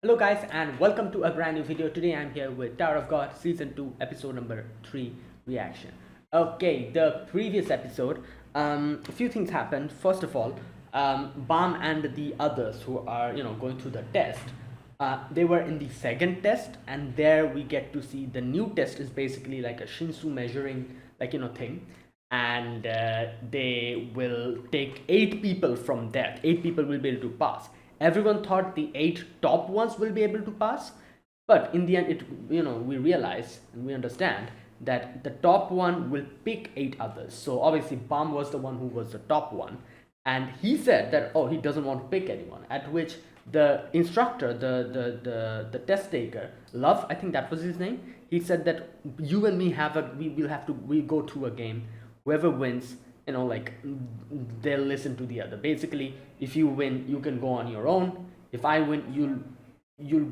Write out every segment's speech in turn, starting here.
Hello guys and welcome to a brand new video. Today I'm here with Tower of God season 2 episode number 3 reaction. Okay, the previous episode, a few things happened. First of all, Bam and the others who are going through the test, they were in the second test, and there we get to see the new test is basically like a Shinsu measuring thing, and they will take 8 people from there. 8 people will be able to pass. Everyone thought the 8 top ones will be able to pass, but in the end, we realize and we understand that the top one will pick 8 others. So obviously, Bam was the one who was the top one, and he said that he doesn't want to pick anyone. At which the instructor, the test taker, Love, I think that was his name. He said that you and me we go through a game. Whoever wins, they'll listen to the other. Basically, if you win, you can go on your own. If I win, you'll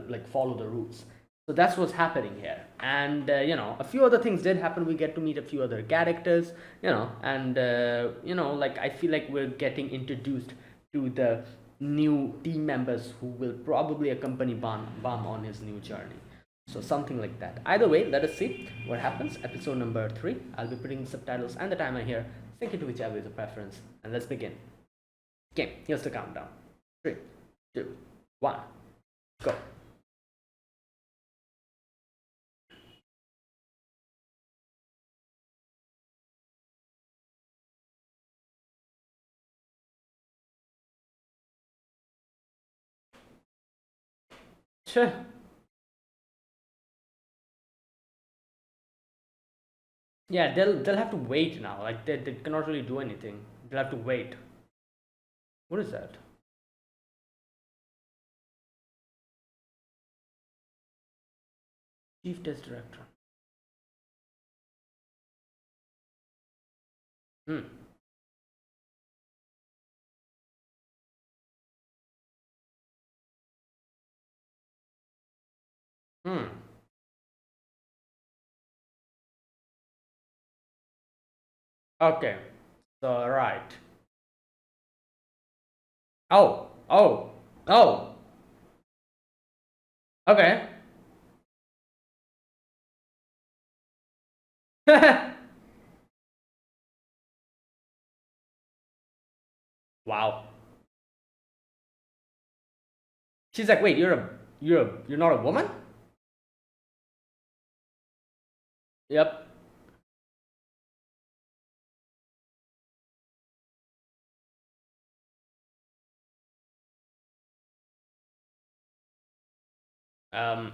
like follow the rules. So that's what's happening here. And a few other things did happen. We get to meet a few other characters, and like I feel like we're getting introduced to the new team members who will probably accompany Bam on his new journey. So something like that. Either way, let us see what happens. Episode number 3. I'll be putting the subtitles and the timer here. Sync it to whichever is your preference. And let's begin. Okay, here's the countdown. 3, 2, 1, go. Sure. Yeah, they'll have to wait now. Like they cannot really do anything. They'll have to wait. What is that? Chief Test Director. Hmm. Hmm. Okay. So right. Oh. Oh. Oh. Okay. Wow. She's like, wait, you're not a woman? Yep.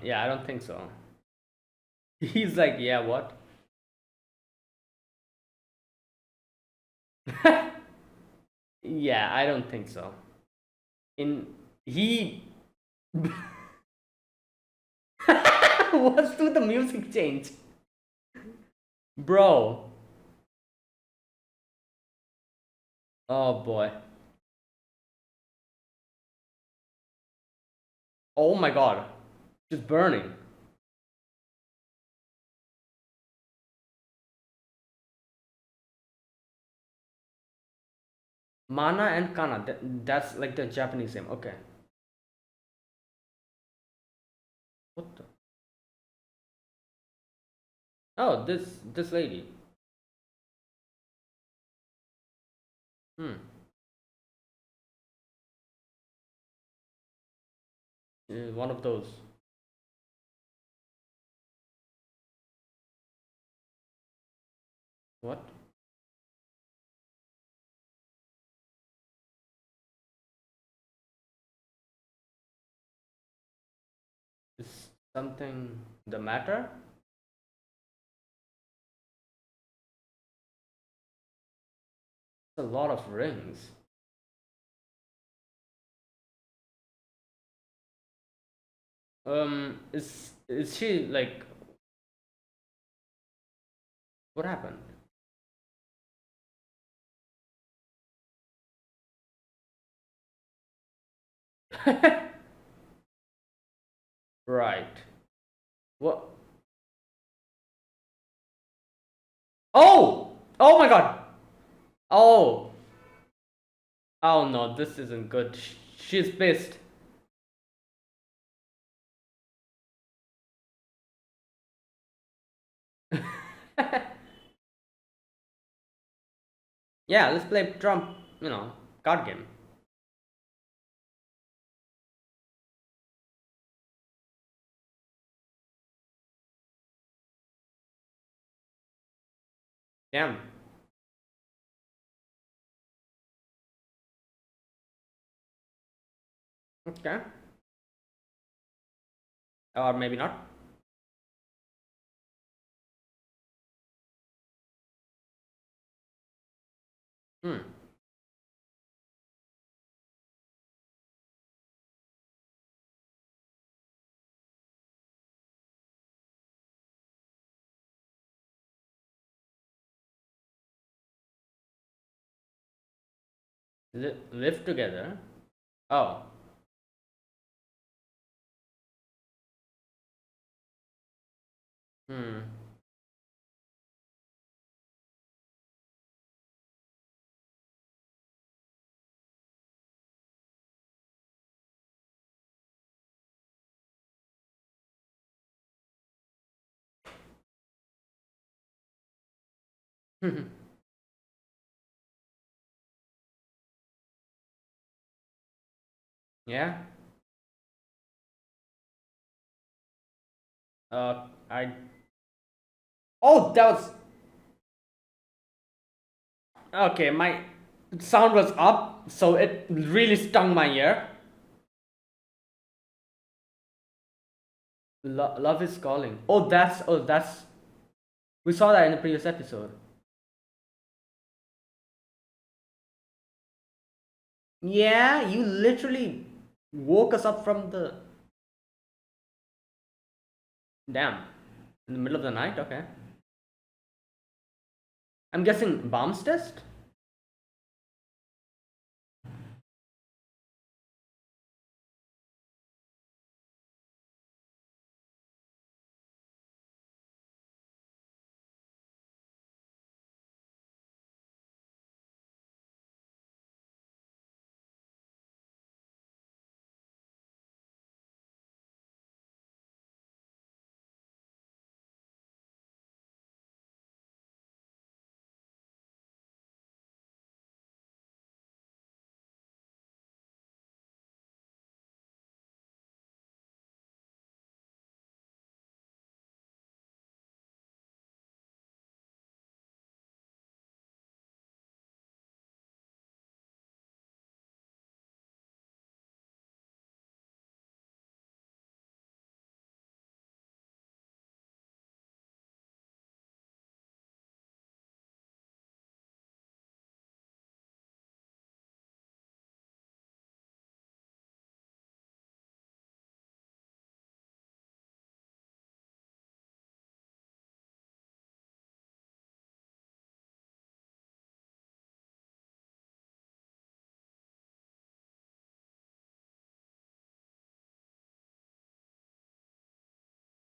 Yeah, I don't think so. He's like, yeah, what? Yeah, I don't think so. In he What's with the music change? Bro. Oh boy. Oh my god. Just burning. Mana and Kana. That's like the Japanese name. Okay. What the? Oh, this lady. Hmm. One of those. What? Is something the matter? A lot of rings. Is she like what happened? Right. What? Oh! Oh my god! Oh! Oh no, this isn't good. She's pissed. Yeah, let's play Trump, card game. Damn. Okay. Or maybe not. Hmm. Live together. Oh. Hmm. Yeah. I. Oh, that was. Okay, my sound was up, so it really stung my ear. Love is calling. Oh, that's. We saw that in the previous episode. Yeah, you literally woke us up from the. Damn. In the middle of the night? Okay. I'm guessing bombs test?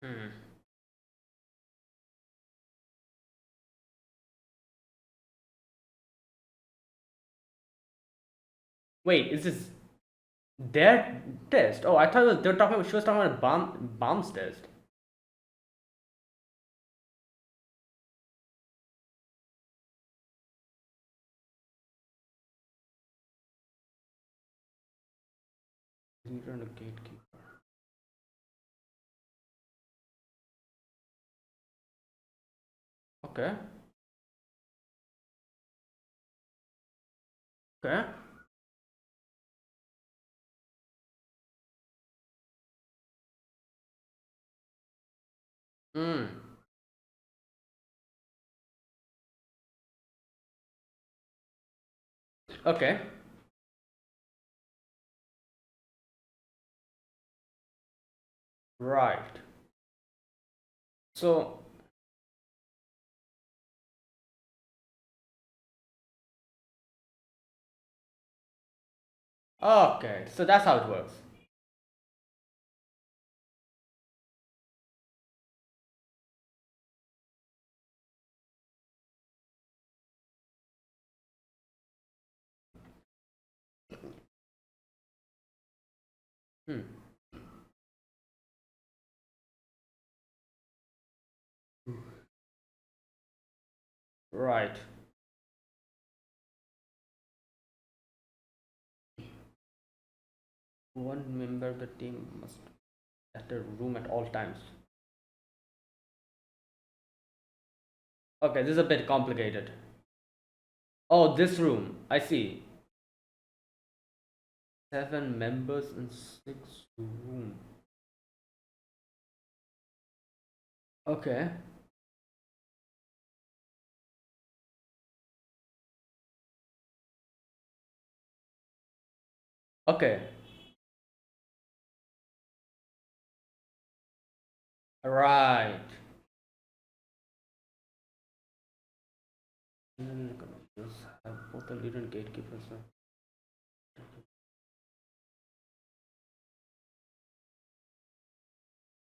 Hmm. Wait, is this their test? Oh, I thought they were talking about, she was talking about bombs test. Leader and a gatekeeper. Okay. Okay. Hmm. Okay. Right. So, okay. So that's how it works. Hmm. Right. One member of the team must enter room at all times. Okay, this is a bit complicated. Oh, this room. I see. 7 members in 6 room. Okay. Okay. Right. Have both the leader and gatekeepers.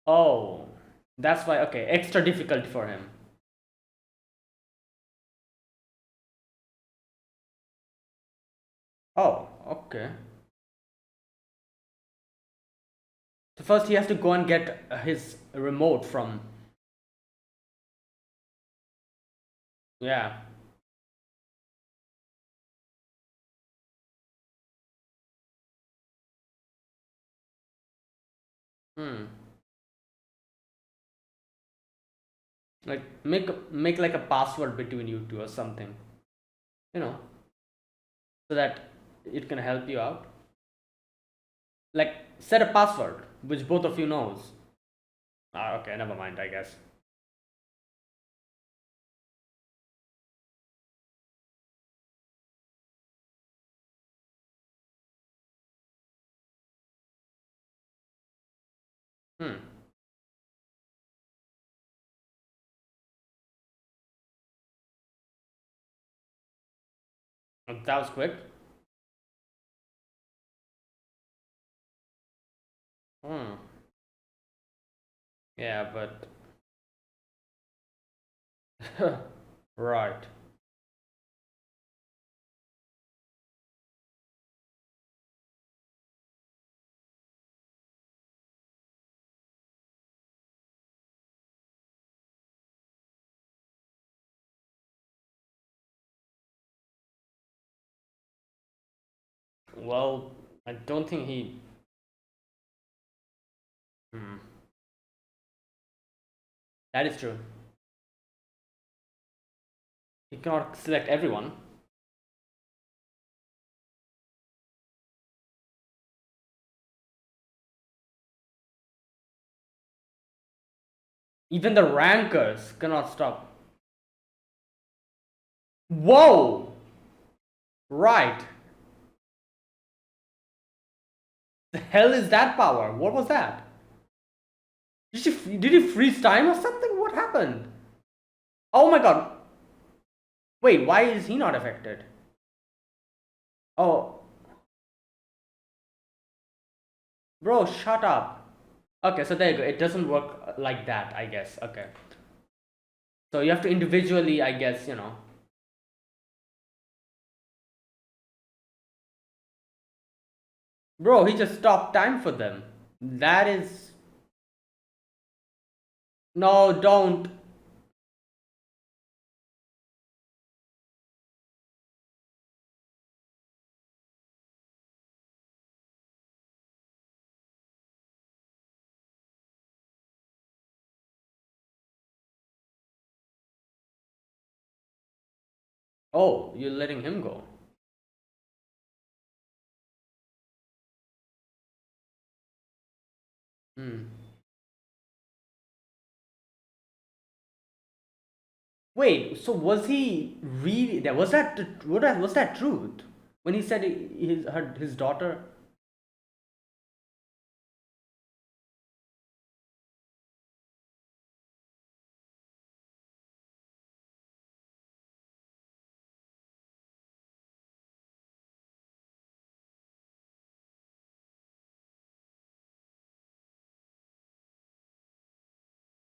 Oh, that's why. Okay, extra difficult for him. Oh, okay. So first he has to go and get his remote from. Yeah. Hmm. Like make like a password between you two or something. You know, so that it can help you out. Like set a password which both of you knows. Ah, okay, never mind. I guess. Hmm. That was quick. Hmm. Yeah, but right. Well, I don't think he. Hmm. That is true. He cannot select everyone. Even the rankers cannot stop. Whoa! Right. The hell is that power? What was that? Did he freeze time or something? What happened? Oh my god. Wait, why is he not affected? Oh, bro, shut up. Okay, so there you go. It doesn't work like that, I guess. Okay. So you have to individually, I guess, Bro, he just stopped time for them. That is. No, don't. Oh, you're letting him go. Hmm. Wait, so was he really? That was that. Was that truth? When he said his daughter.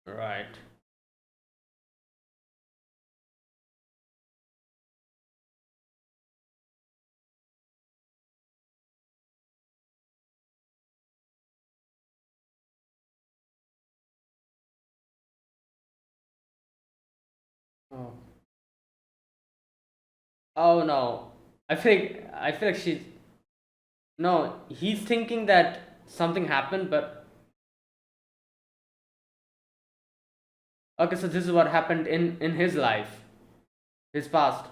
Right. Oh. Oh no. I feel like she's no, he's thinking that something happened, but okay, so this is what happened in his life, his past.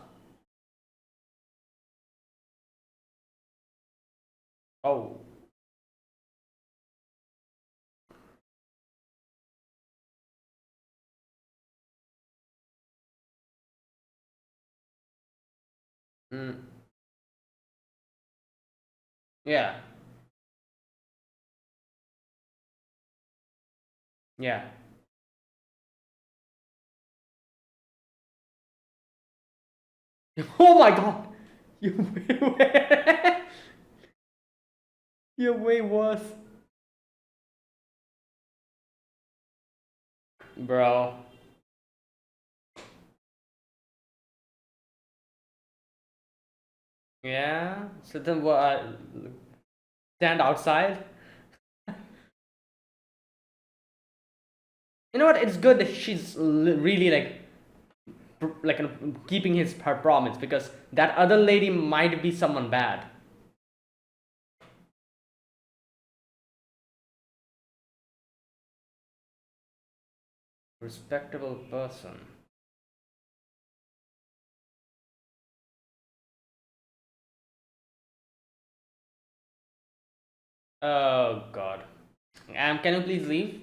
Oh. Mm. Yeah. Yeah. Oh my god. You you're way worse. Bro. Yeah. So then what? Stand outside. You know what? It's good that she's really like keeping his her promise, because that other lady might be someone bad. Respectable person. Oh god. Can you please leave?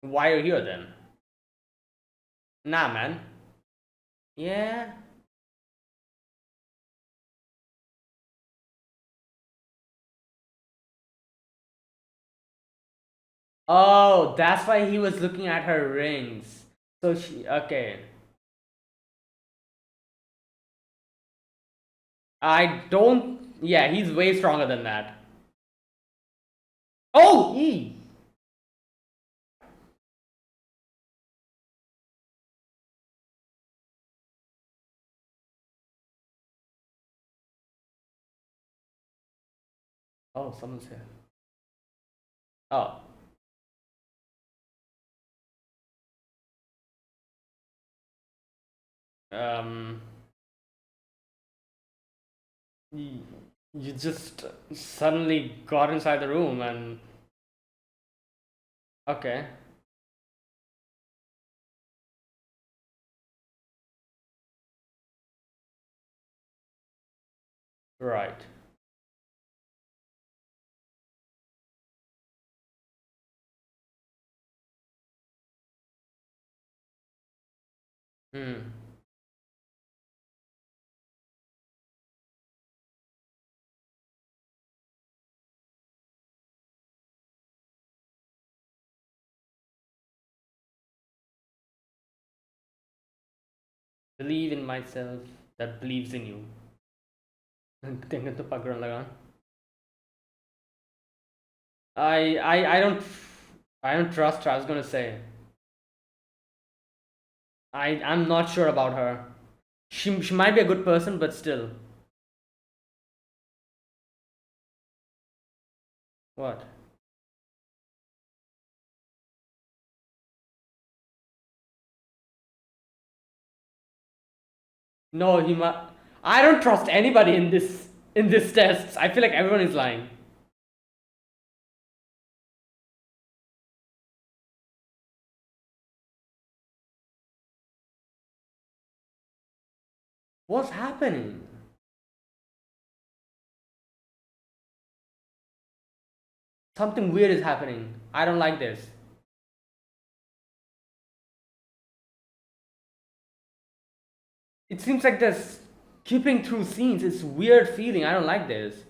Why are you here then? Nah, man. Yeah. Oh, that's why he was looking at her rings. So she okay. I don't. Yeah, he's way stronger than that. Oh, E. Oh, someone's here. Oh. Um. You, you just suddenly got inside the room and okay. Right. Hmm. Believe in myself that believes in you. Tengo to pagran lagan. I don't trust her. I was gonna say I'm not sure about her. She might be a good person, but still. What? No, he might. I don't trust anybody in this test. I feel like everyone is lying. What's happening? Something weird is happening. I don't like this. It seems like this skipping through scenes. It's weird feeling. I don't like this.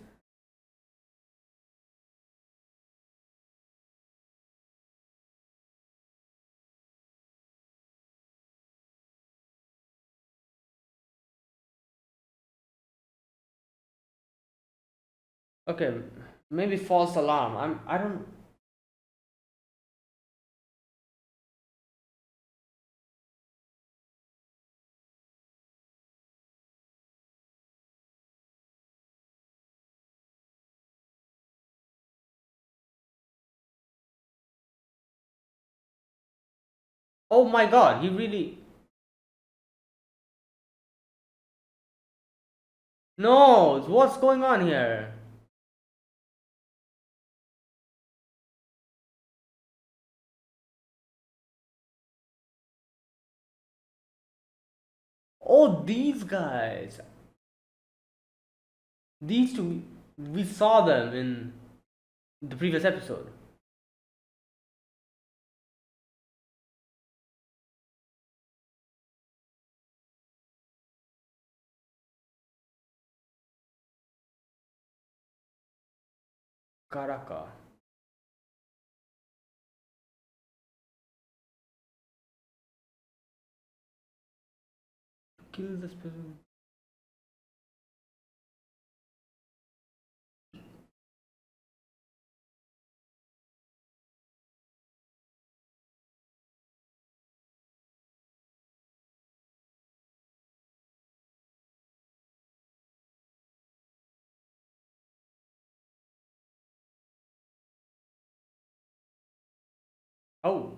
Okay, maybe false alarm. I don't. Oh my god, he really. No, what's going on here? Oh, these guys. These two, we saw them in the previous episode. Karaka. Kill this person. Oh.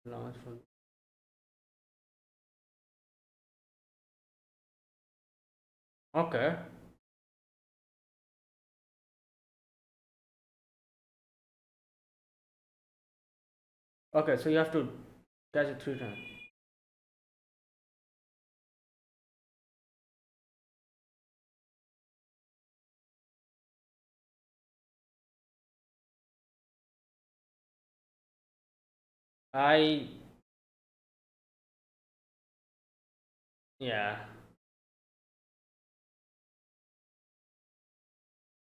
Launch from. Okay. Okay, so you have to catch it 3 times. I. Yeah.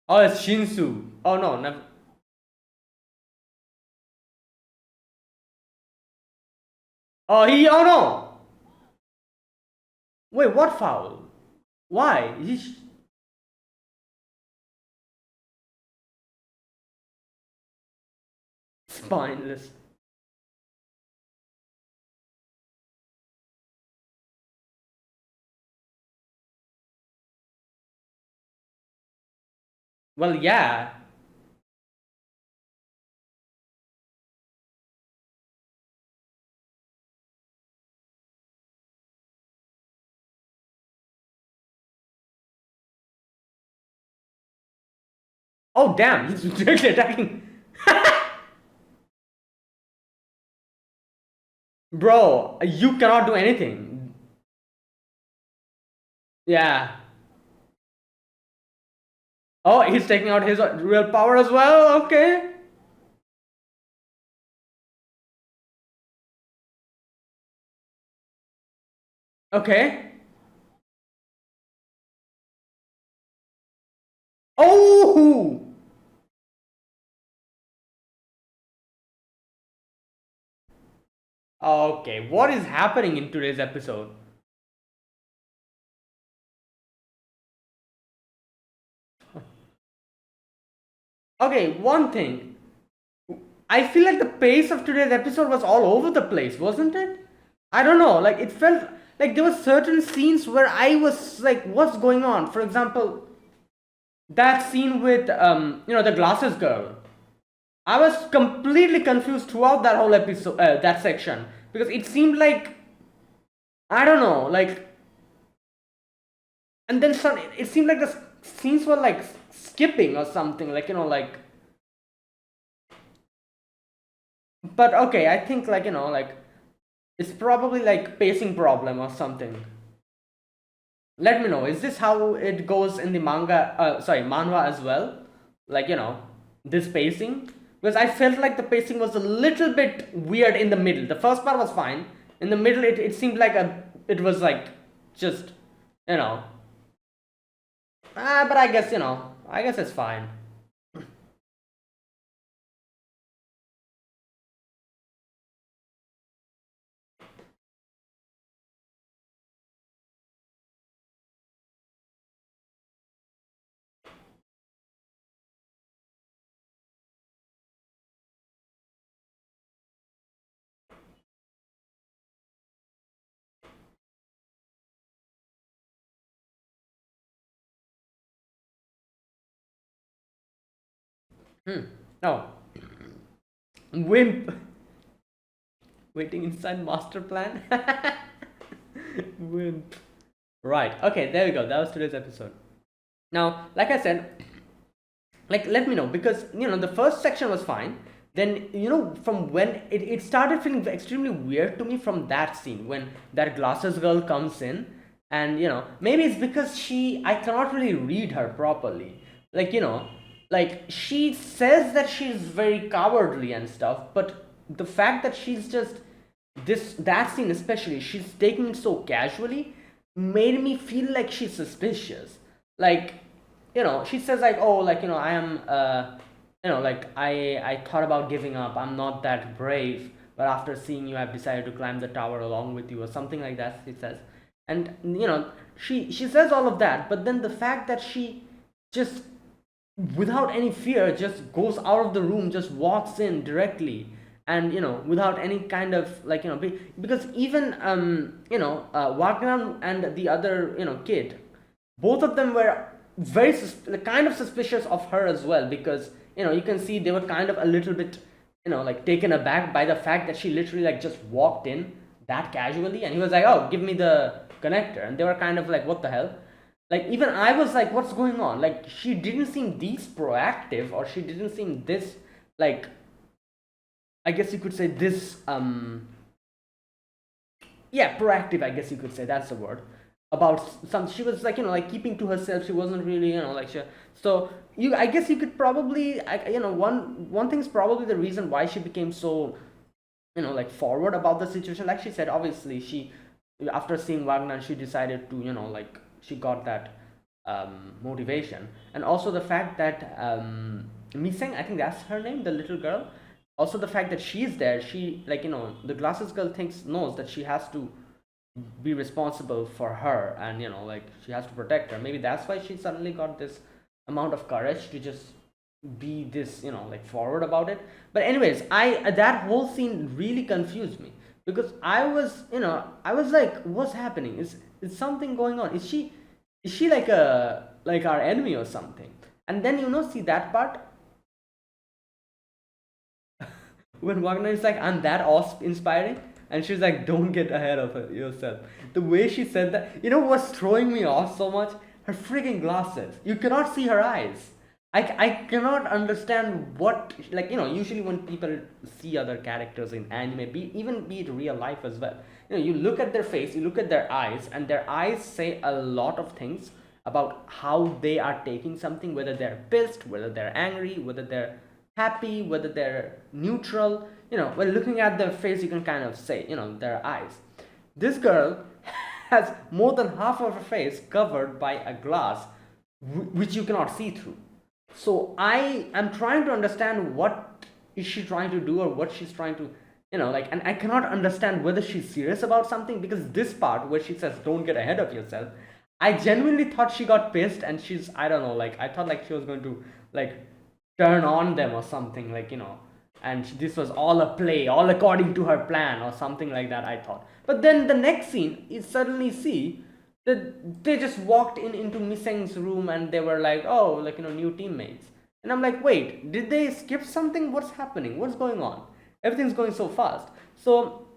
Oh, it's Shinsu. Oh no, never. Oh, he. Oh no! Wait, what foul? Why? He's spineless. Well, yeah. Oh, damn, he's directly attacking. Bro, you cannot do anything. Yeah. Oh, he's taking out his real power as well. Okay. Okay. Oh! Okay, what is happening in today's episode? Okay, one thing. I feel like the pace of today's episode was all over the place, wasn't it? I don't know, like it felt like there were certain scenes where I was like, what's going on? For example, that scene with the glasses girl. I was completely confused throughout that whole episode, that section, because it seemed like I don't know, like, and then some. It seemed like the scenes were like skipping or something, like like. But okay, I think like like it's probably like pacing problem or something. Let me know. Is this how it goes in the manga? Sorry, manhwa as well. Like this pacing, because I felt like the pacing was a little bit weird in the middle. The first part was fine. In the middle, it seemed like it was like just you know. But I guess I guess it's fine. Hmm. No. Wimp. Waiting inside master plan. Wimp. Right. Okay, there we go. That was today's episode. Now, like I said, like let me know, because the first section was fine. Then from when it started feeling extremely weird to me from that scene when that glasses girl comes in. And maybe it's because I cannot really read her properly. Like like she says that she's very cowardly and stuff, but the fact that she's just that scene especially, she's taking it so casually, made me feel like she's suspicious. Like she says like, oh, like I am like I thought about giving up, I'm not that brave, but after seeing you I've decided to climb the tower along with you, or something like that, she says. And she says all of that, but then the fact that she just without any fear just goes out of the room, just walks in directly, and without any kind of like because even Wagner and the other kid, both of them were very kind of suspicious of her as well, because you can see they were kind of a little bit like taken aback by the fact that she literally like just walked in that casually, and he was like, oh, give me the connector, and they were kind of like, what the hell. Like even I was like, what's going on? Like she didn't seem this proactive, or she didn't seem this, like, I guess you could say this yeah, proactive, I guess you could say, that's the word, about some. She was like like keeping to herself, she wasn't really like she. So I guess you could probably one thing's probably the reason why she became so like forward about the situation. Like she said, obviously she, after seeing Wagner, she decided to like she got that motivation. And also the fact that Miseng, I think that's her name, the little girl, also the fact that she's there, she like the glasses girl knows that she has to be responsible for her, and like she has to protect her. Maybe that's why she suddenly got this amount of courage to just be this like forward about it. But anyways, that whole scene really confused me, because I was I was like, what's happening? Is something going on? Is she like our enemy or something? And then see that part when Wagner is like, I'm that inspiring, and she's like, don't get ahead of yourself. The way she said that, what's throwing me off so much? Her freaking glasses. You cannot see her eyes. I cannot understand what, like usually when people see other characters in anime, even be it real life as well, you look at their face, you look at their eyes, and their eyes say a lot of things about how they are taking something, whether they're pissed, whether they're angry, whether they're happy, whether they're neutral. When looking at their face, you can kind of say, their eyes. This girl has more than half of her face covered by a glass which you cannot see through. So I am trying to understand what is she trying to do, or what she's trying to like, and I cannot understand whether she's serious about something, because this part where she says, don't get ahead of yourself, I genuinely thought she got pissed, and she's, I don't know, like I thought like she was going to like turn on them or something, like and this was all a play, all according to her plan or something like that, I thought. But then the next scene is suddenly see that they just walked into Miseng's room, and they were like, oh, like new teammates. And I'm like, wait, did they skip something? What's happening? What's going on? Everything's going so fast. So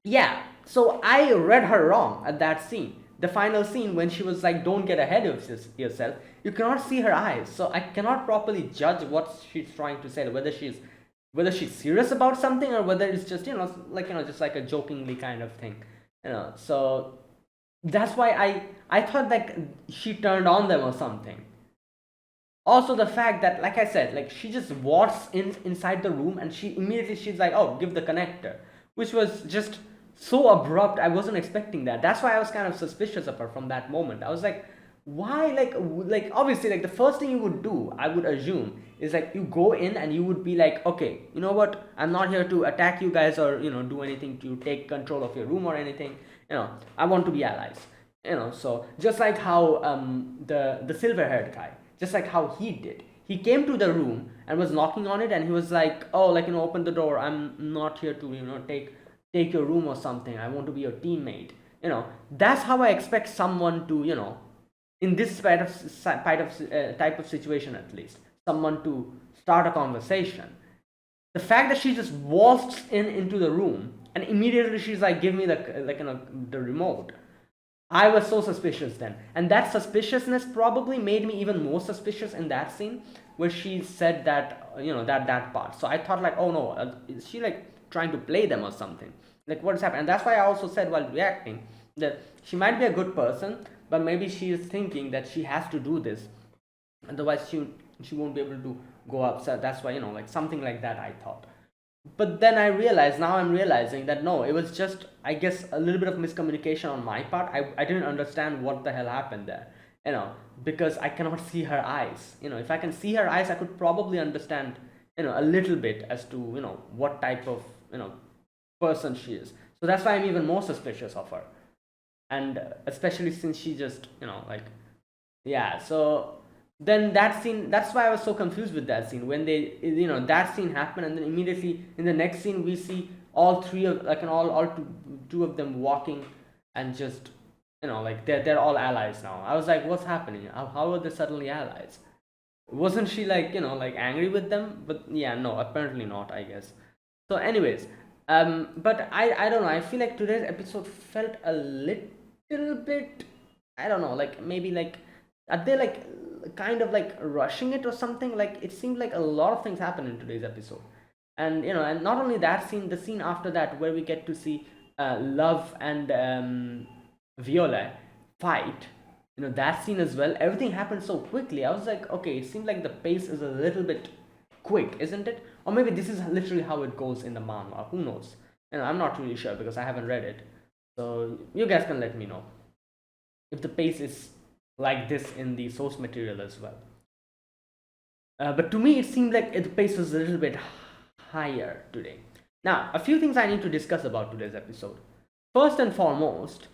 yeah, so I read her wrong at that scene, the final scene when she was like, don't get ahead of yourself. You cannot see her eyes, so I cannot properly judge what she's trying to say, whether she's serious about something, or whether it's just like just like a jokingly kind of thing. So that's why I thought like she turned on them or something. Also the fact that, like I said, like she just walks inside the room, and she's like, oh, give the connector, which was just so abrupt. I wasn't expecting that. That's why I was kind of suspicious of her from that moment. I was like, why? Like obviously, like the first thing you would do, I would assume, is like you go in and you would be like, okay, you know what, I'm not here to attack you guys, or do anything to take control of your room or anything. I want to be allies. So just like how the silver haired guy, just like how he did, he came to the room and was knocking on it, and he was like, oh, like open the door, I'm not here to take your room or something, I want to be your teammate. That's how I expect someone to in this type of situation, at least, someone to start a conversation. The fact that she just waltzed into the room and immediately she's like, give me the, like, the remote. I was so suspicious then, and that suspiciousness probably made me even more suspicious in that scene where she said that, that part. So I thought like, oh no, is she like trying to play them or something? Like, what's happening? And that's why I also said while reacting that she might be a good person, but maybe she is thinking that she has to do this, otherwise she won't be able to go upset. That's why, like something like that I thought. But then I realized, now I'm realizing that no, it was just, I guess, a little bit of miscommunication on my part. I didn't understand what the hell happened there, because I cannot see her eyes. If I can see her eyes, I could probably understand, a little bit as to, what type of, person she is. So that's why I'm even more suspicious of her. And especially since she just, like, yeah. So then that scene, that's why I was so confused with that scene when they, that scene happened, and then immediately in the next scene we see all three of, like, all two of them walking, and just, like, they're all allies now. I was like, what's happening? How are they suddenly allies? Wasn't she like, like angry with them? But yeah, no, apparently not, I guess. So anyways, but I don't know, I feel like today's episode felt a little bit, I don't know, like maybe like, are they like kind of like rushing it or something? Like, it seemed like a lot of things happen in today's episode. And and not only that scene, the scene after that where we get to see Love and Viola fight, that scene as well, everything happened so quickly. I was like, okay, it seemed like the pace is a little bit quick, isn't it? Or maybe this is literally how it goes in the manga, who knows? I'm not really sure because I haven't read it. So you guys can let me know if the pace is like this in the source material as well. But to me, it seemed like the pace was a little bit higher today. Now, a few things I need to discuss about today's episode. First and foremost,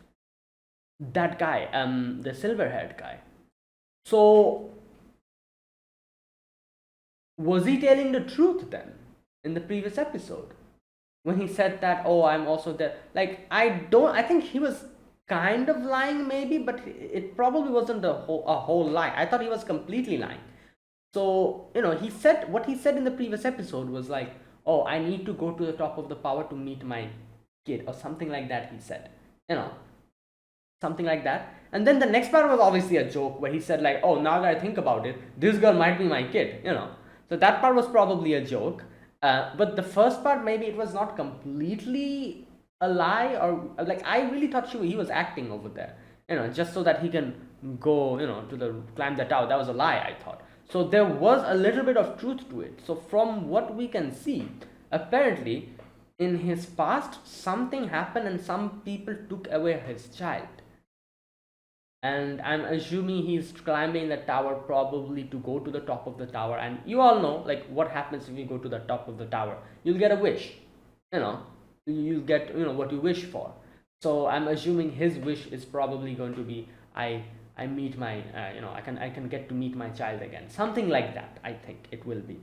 that guy, the silver-haired guy. So, was he telling the truth then in the previous episode when he said that, oh, I'm also there? Like, I think he was kind of lying maybe, but it probably wasn't a whole lie. I thought he was completely lying. So, he said, what he said in the previous episode was like, oh, I need to go to the top of the power to meet my kid, or something like that, he said. Something like that. And then the next part was obviously a joke where he said like, oh, now that I think about it, this girl might be my kid, So that part was probably a joke. But the first part, maybe it was not completely a lie, or like, I really thought he was acting over there, just so that he can go, to climb the tower. That was a lie, I thought. So there was a little bit of truth to it. So from what we can see, apparently in his past something happened and some people took away his child. And I'm assuming he's climbing the tower probably to go to the top of the tower. And you all know like what happens if you go to the top of the tower. You'll get a wish. You'll get what you wish for. So I'm assuming his wish is probably going to be I meet my I can get to meet my child again. Something like that, I think it will be.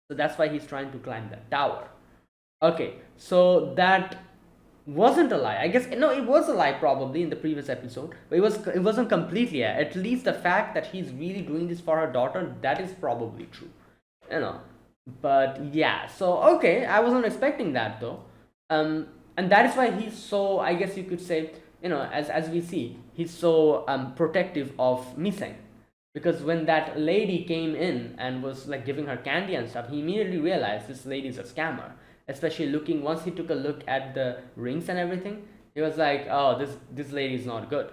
So that's why he's trying to climb the tower. Okay, so that wasn't a lie. I guess no, it was a lie probably in the previous episode, but it wasn't completely. At least the fact that he's really doing this for her daughter, that is probably true. But yeah, so okay, I wasn't expecting that though. And that is why he's so, I guess you could say, as we see, he's so protective of Miseng, because when that lady came in and was like giving her candy and stuff, he immediately realized this lady is a scammer. Especially looking, once he took a look at the rings and everything, he was like, oh, this lady is not good.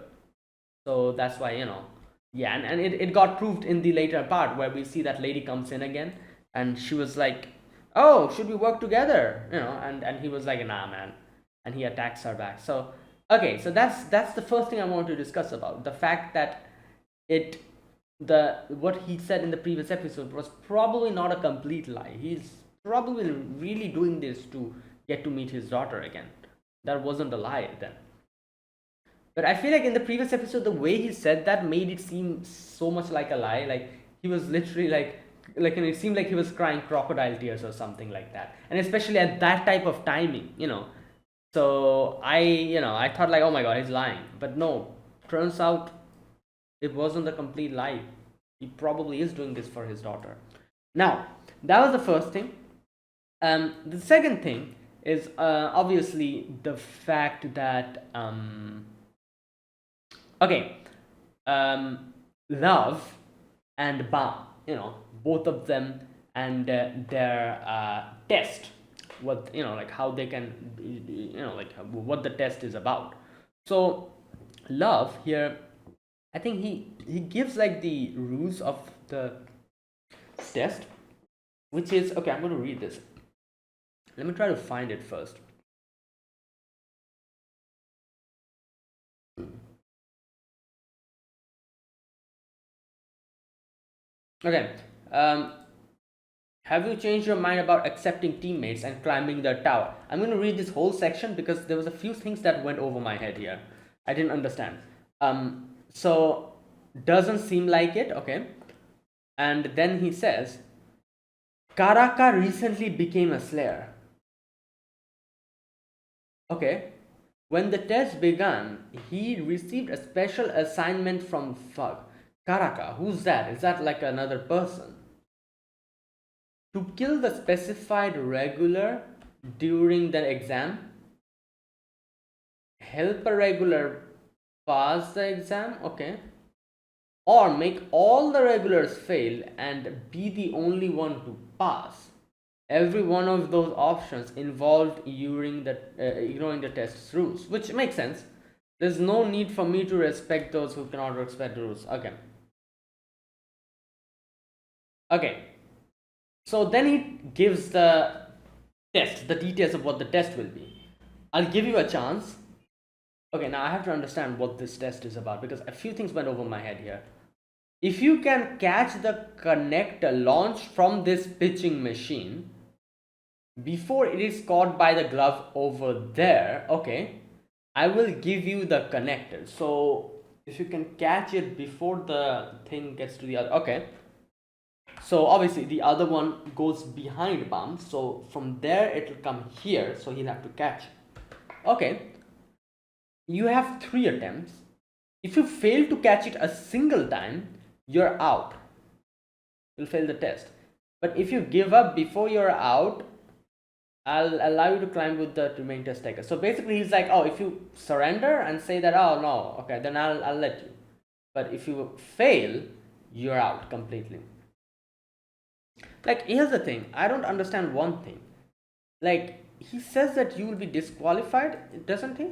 So that's why, yeah, and it got proved in the later part where we see that lady comes in again, and she was like, oh, should we work together? And he was like, nah, man, and he attacks her back. So okay, so that's the first thing I want to discuss about the fact that what he said in the previous episode was probably not a complete lie. He's probably really doing this to get to meet his daughter again. That wasn't a lie then. But I feel like in the previous episode, the way he said that made it seem so much like a lie. Like he was literally like it seemed like he was crying crocodile tears or something like that. And especially at that type of timing, So I thought like, oh my god, he's lying. But no, turns out it wasn't a complete lie. He probably is doing this for his daughter. Now, that was the first thing. The second thing is obviously the fact that okay, Love and Bam, both of them, and their test, what like how they can, like what the test is about. So Love here, I think he gives like the rules of the test, which is okay. I'm going to read this. Let me try to find it first. Okay. Have you changed your mind about accepting teammates and climbing the tower? I'm going to read this whole section because there was a few things that went over my head here. I didn't understand. So doesn't seem like it. Okay. And then he says, Karaka recently became a slayer. Okay. When the test began, he received a special assignment from Fug. Karaka, who's that? Is that like another person? To kill the specified regular during the exam, help a regular pass the exam, okay, or make all the regulars fail and be the only one to pass. Every one of those options involved ignoring the test's rules, which makes sense. There's no need for me to respect those who cannot respect the rules. Okay. So then he gives the test, the details of what the test will be. I'll give you a chance. Okay, now I have to understand what this test is about because a few things went over my head here. If you can catch the connector launched from this pitching machine before it is caught by the glove over there, okay, I will give you the connector. So if you can catch it before the thing gets to the other, okay. So obviously the other one goes behind Bam, so from there it will come here, so he'll have to catch it. Okay, you have 3 attempts. If you fail to catch it a single time, you're out. You'll fail the test. But if you give up before you're out, I'll allow you to climb with the remaining test taker. So basically he's like, oh, if you surrender and say that, oh no, okay, then I'll let you. But if you fail, you're out completely. Like, here's the thing, I don't understand one thing. Like, he says that you will be disqualified, doesn't he?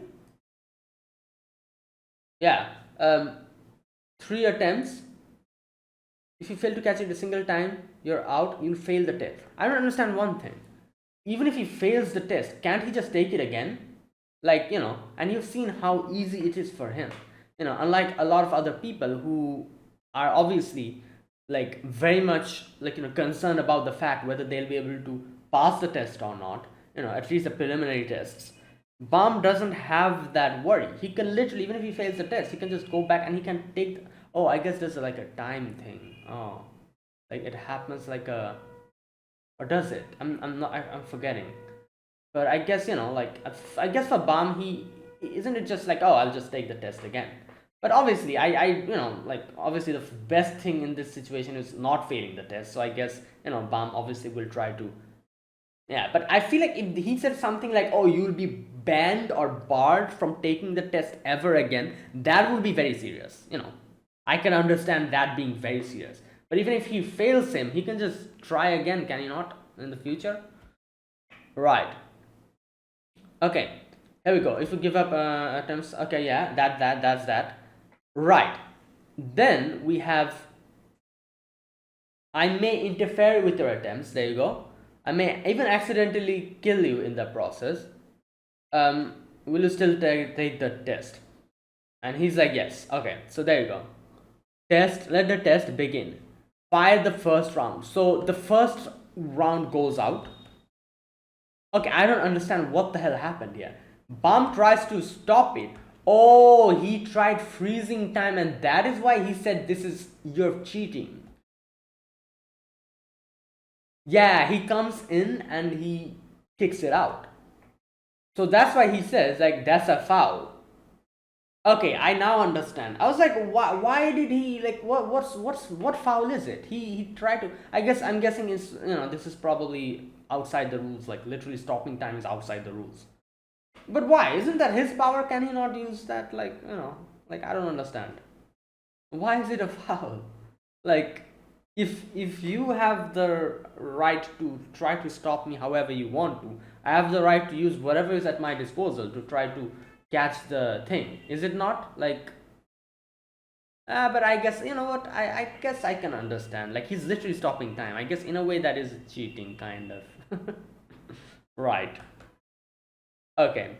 Yeah. 3 attempts. If you fail to catch it a single time, you're out. You'll fail the test. I don't understand one thing. Even if he fails the test, can't he just take it again? Like, and you've seen how easy it is for him. Unlike a lot of other people who are obviously like very much like concerned about the fact whether they'll be able to pass the test or not, at least the preliminary tests. Bam doesn't have that worry. He can literally, even if he fails the test, he can just go back and he can take oh, I guess there's like a time thing. Oh, like it happens like a, or does it? I'm forgetting. But I guess like I guess for Bam, he isn't it just like, oh, I'll just take the test again. But obviously I like obviously the best thing in this situation is not failing the test. So I guess Bam obviously will try to, yeah. But I feel like if he said something like, oh, you'll be banned or barred from taking the test ever again, that would be very serious. I can understand that being very serious. But even if he fails him, he can just try again, can he not, in the future? Right. Okay, here we go. If you give up attempts, okay, yeah, that's that. Right. Then we have, I may interfere with your attempts. There you go. I may even accidentally kill you in the process. Will you still take the test? And he's like, yes. Okay, so there you go. Test. Let the test begin. Fire the first round. So the first round goes out. Okay, I don't understand what the hell happened here. Bam tries to stop it. Oh, he tried freezing time, and that is why he said this is, you're cheating. Yeah, he comes in and he kicks it out. So that's why he says like that's a foul. Okay, I now understand. I was like, why did he like what foul is it? He tried to. I guess I'm guessing is this is probably outside the rules. Like literally stopping time is outside the rules. But why? Isn't that his power? Can he not use that? Like like I don't understand. Why is it a foul? Like if you have the right to try to stop me however you want to, I have the right to use whatever is at my disposal to try to catch the thing. Is it not? Like but I guess you know what, I guess I can understand. Like he's literally stopping time. I guess in a way that is cheating kind of. Right. Okay.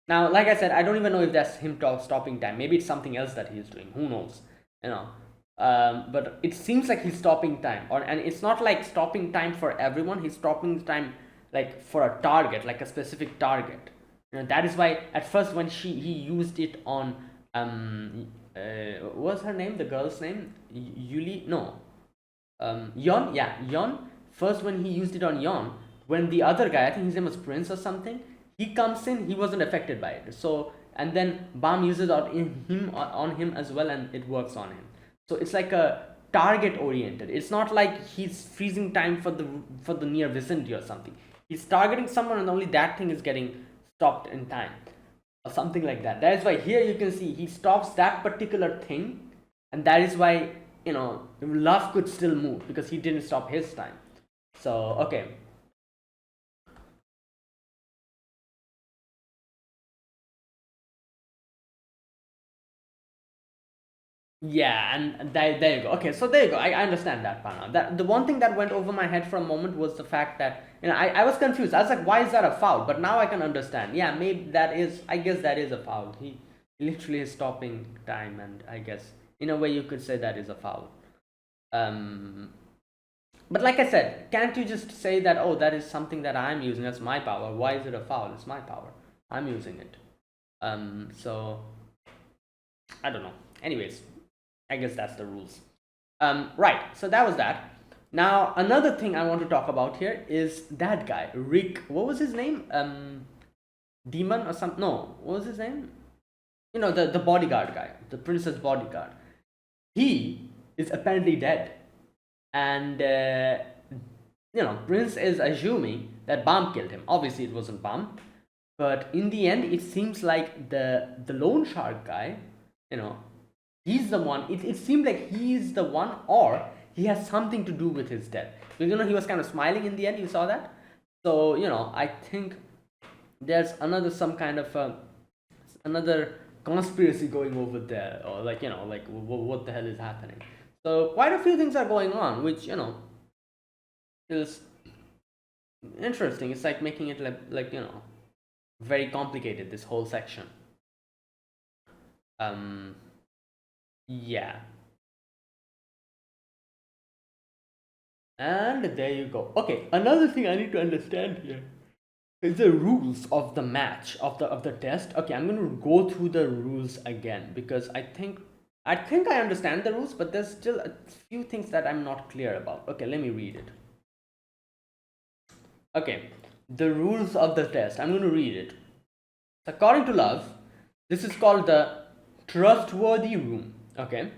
Now, like I said, I don't even know if that's him stopping time. Maybe it's something else that he's doing. Who knows? You know. But it seems like he's stopping time, and it's not like stopping time for everyone. He's stopping time like for a target, like a specific target. That is why at first when he used it on what was her name? The girl's name? Yuli? No. Yon? Yeah, Yon. First, when he used it on Yon, when the other guy, I think his name was Prince or something, he comes in, he wasn't affected by it. So, and then Bam uses it on him as well, and it works on him. So it's like a target oriented. It's not like he's freezing time for the near vicinity or something. He's targeting someone, and only that thing is getting stopped in time or something like that. That is why here you can see he stops that particular thing, and that is why Love could still move because he didn't stop his time. So okay. Yeah, and there you go. Okay, so there you go. I understand that, Pana. That the one thing that went over my head for a moment was the fact that I was confused. I was like, why is that a foul? But now I can understand. Yeah, maybe that is. I guess that is a foul. He literally is stopping time, and I guess in a way you could say that is a foul. Um, but like I said, can't you just say that? Oh, that is something that I'm using. That's my power. Why is it a foul? It's my power. I'm using it. So I don't know. Anyways, I guess that's the rules. Right, so that was that. Now, another thing I want to talk about here is that guy, Rick. What was his name? Demon or something? No, what was his name? The bodyguard guy, the princess bodyguard. He is apparently dead. And, Prince is assuming that Bam killed him. Obviously, it wasn't Bam. But in the end, it seems like the loan shark guy, he's the one. It seemed like he's the one, or he has something to do with his death. Because he was kind of smiling in the end. You saw that. So I think there's some kind of another conspiracy going over there, or like what the hell is happening. So quite a few things are going on, which is interesting. It's like making it like very complicated, this whole section. Yeah. And there you go. Okay, another thing I need to understand here is the rules of the match, of the test. Okay, I'm going to go through the rules again because I think I understand the rules, but there's still a few things that I'm not clear about. Okay, let me read it. Okay, the rules of the test. I'm going to read it. According to Love, this is called the trustworthy room. Okay,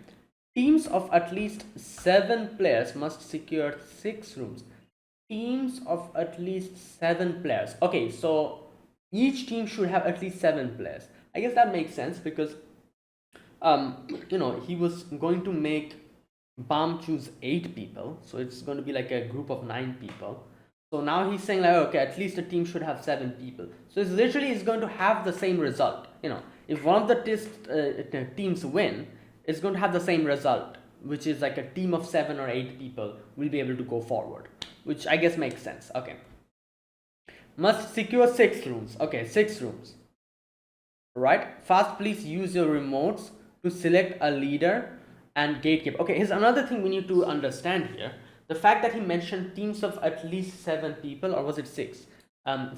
teams of at least 7 players must secure 6 rooms. Teams of at least 7 players. Okay, so each team should have at least 7 players. I guess that makes sense because he was going to make Bam choose 8 people, so it's going to be like a group of 9 people. So now he's saying like, okay, at least a team should have 7 people. So it's literally is going to have the same result. If one of the teams win, it's going to have the same result, which is like a team of 7 or 8 people will be able to go forward, which I guess makes sense. Okay. Must secure 6 rooms. Okay, 6 rooms. Right. Fast, please use your remotes to select a leader and gatekeeper. Okay, here's another thing we need to understand here. The fact that he mentioned teams of at least 7 people, or was it 6?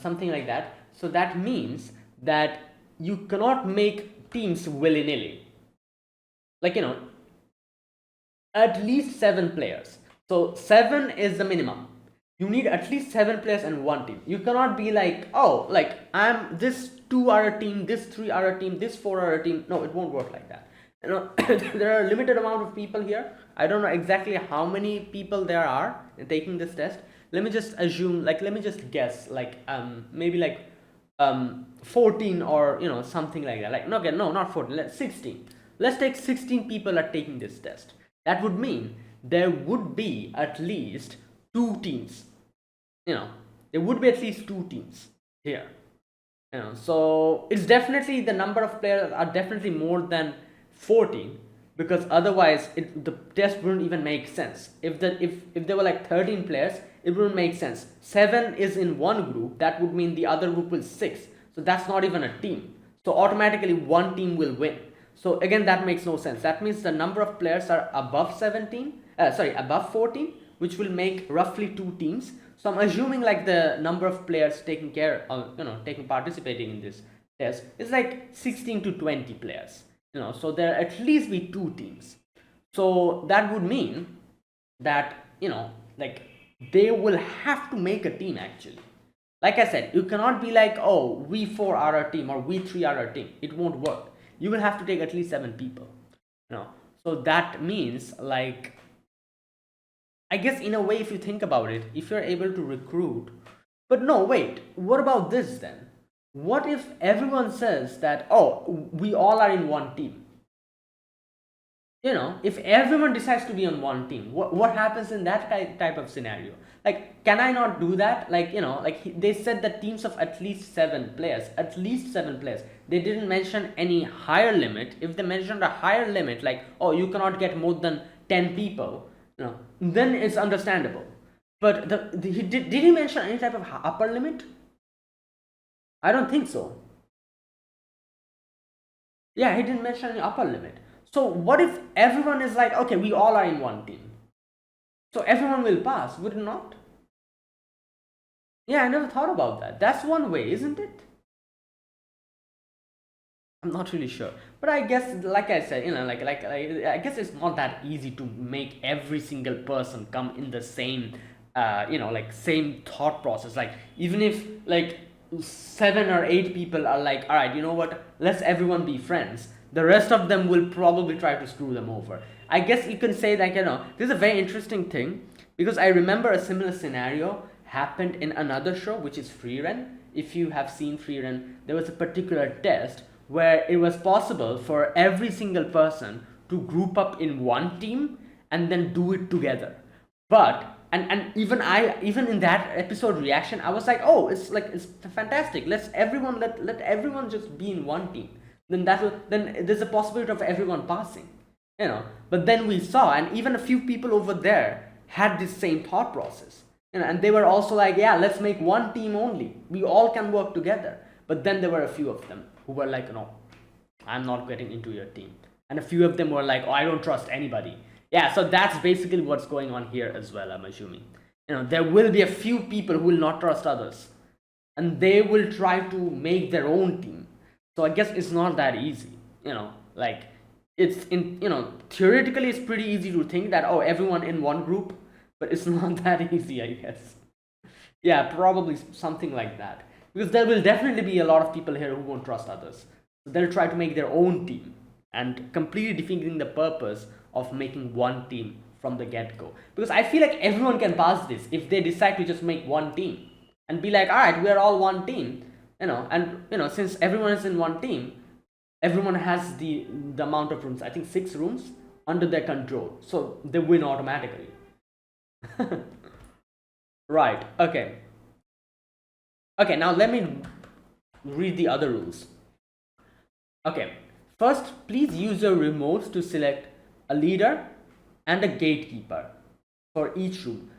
Something like that. So that means that you cannot make teams willy-nilly. Like, at least 7 players. So 7 is the minimum. you need at least 7 players and one team. You cannot be like, oh, like I'm this 2 are a team, this 3 are a team, this 4 are a team. No, it won't work like that. You know, there are a limited amount of people here. I don't know exactly how many people there are taking this test. Let me just assume, like, let me just guess, like, maybe like 14 or something like that. Like, no, okay, no, not 14, 16. Let's take 16 people are taking this test. That would mean there would be at least 2 teams. There would be at least 2 teams here. So it's definitely, the number of players are definitely more than 14, because otherwise the test wouldn't even make sense. If there were like 13 players, it wouldn't make sense. 7 is in one group, that would mean the other group will 6, so that's not even a team. So automatically one team will win. So again, that makes no sense. That means the number of players are above 14, which will make roughly 2 teams. So I'm assuming like the number of players participating in this test is like 16 to 20 players. So there at least be 2 teams. So that would mean that like they will have to make a team actually. Like I said, you cannot be like, oh, we 4 are our team or we 3 are our team. It won't work. You will have to take at least 7 people. So that means, like, I guess in a way, if you think about it, if you're able to recruit, but no, wait, what about this then? What if everyone says that, oh, we all are in one team? If everyone decides to be on one team, what happens in that type of scenario? Like, can I not do that? Like, they said that teams of at least 7 players, they didn't mention any higher limit. If they mentioned a higher limit, like, oh, you cannot get more than 10 people, then it's understandable. But did he mention any type of upper limit? I don't think so. Yeah, he didn't mention any upper limit. So what if everyone is like, okay, we all are in one team, so everyone will pass, would it not? Yeah, I never thought about that. That's one way, isn't it? I'm not really sure, but I guess, like I said, I guess it's not that easy to make every single person come in the same same thought process. Like, even if like 7 or 8 people are like, all right, you know what, let's everyone be friends, the rest of them will probably try to screw them over. I guess you can say that, this is a very interesting thing, because I remember a similar scenario happened in another show, which is Frieren. If you have seen Frieren, there was a particular test where it was possible for every single person to group up in one team and then do it together. But and even in that episode reaction, I was like, oh, it's fantastic. Let everyone just be in one team. Then there's a possibility of everyone passing. But then we saw, and even a few people over there had this same thought process. And they were also like, yeah, let's make one team only. We all can work together. But then there were a few of them who were like, no, I'm not getting into your team. And a few of them were like, oh, I don't trust anybody. Yeah, so that's basically what's going on here as well, I'm assuming. There will be a few people who will not trust others, and they will try to make their own team. So I guess it's not that easy. Like, it's in, theoretically it's pretty easy to think that, oh, everyone in one group, but it's not that easy, I guess. Yeah, probably something like that. Because there will definitely be a lot of people here who won't trust others. So they'll try to make their own team, and completely defeating the purpose of making one team from the get-go. Because I feel like everyone can pass this if they decide to just make one team and be like, all right, we're all one team, and since everyone is in one team, everyone has the amount of rooms, I think 6 rooms under their control, so they win automatically. Right, okay, now let me read the other rules. Okay, first, please use your remotes to select a leader and a gatekeeper for each room.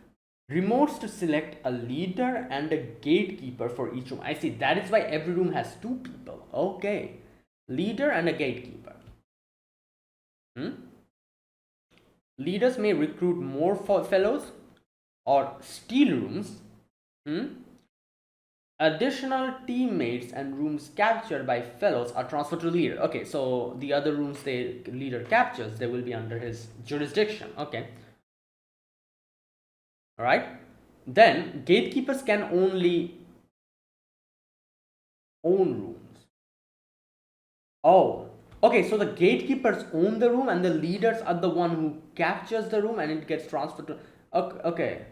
Remotes to select a leader and a gatekeeper for each room. I see, that is why every room has 2 people. Okay, leader and a gatekeeper. Leaders may recruit more fellows or steal rooms. Additional teammates and rooms captured by fellows are transferred to leader. Okay, so the other rooms the leader captures, they will be under his jurisdiction. Okay, all right. then gatekeepers can only own rooms. Oh, okay. So the gatekeepers own the room, and the leaders are the one who captures the room, and it gets transferred to. Okay, okay.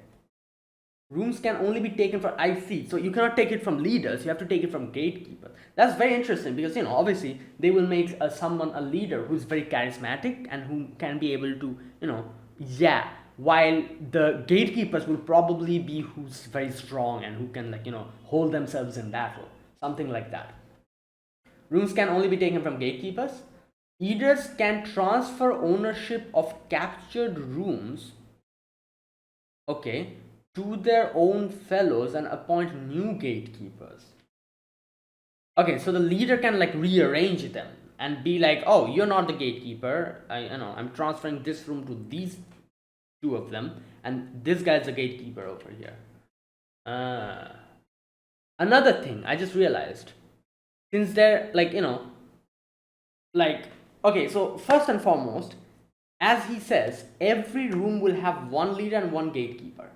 Rooms can only be taken from IC, so you cannot take it from leaders. You have to take it from gatekeepers. That's very interesting because obviously they will make someone a leader who's very charismatic and who can be able to yeah. While the gatekeepers will probably be who's very strong and who can hold themselves in battle, something like that. Rooms can only be taken from gatekeepers. Leaders can transfer ownership of captured rooms, okay, to their own fellows and appoint new gatekeepers. Okay, so the leader can rearrange them and be like, oh, you're not the gatekeeper. I'm transferring this room to these two of them, and this guy's the gatekeeper over here. Another thing I just realized, since they're okay, so first and foremost, as he says, every room will have one leader and one gatekeeper.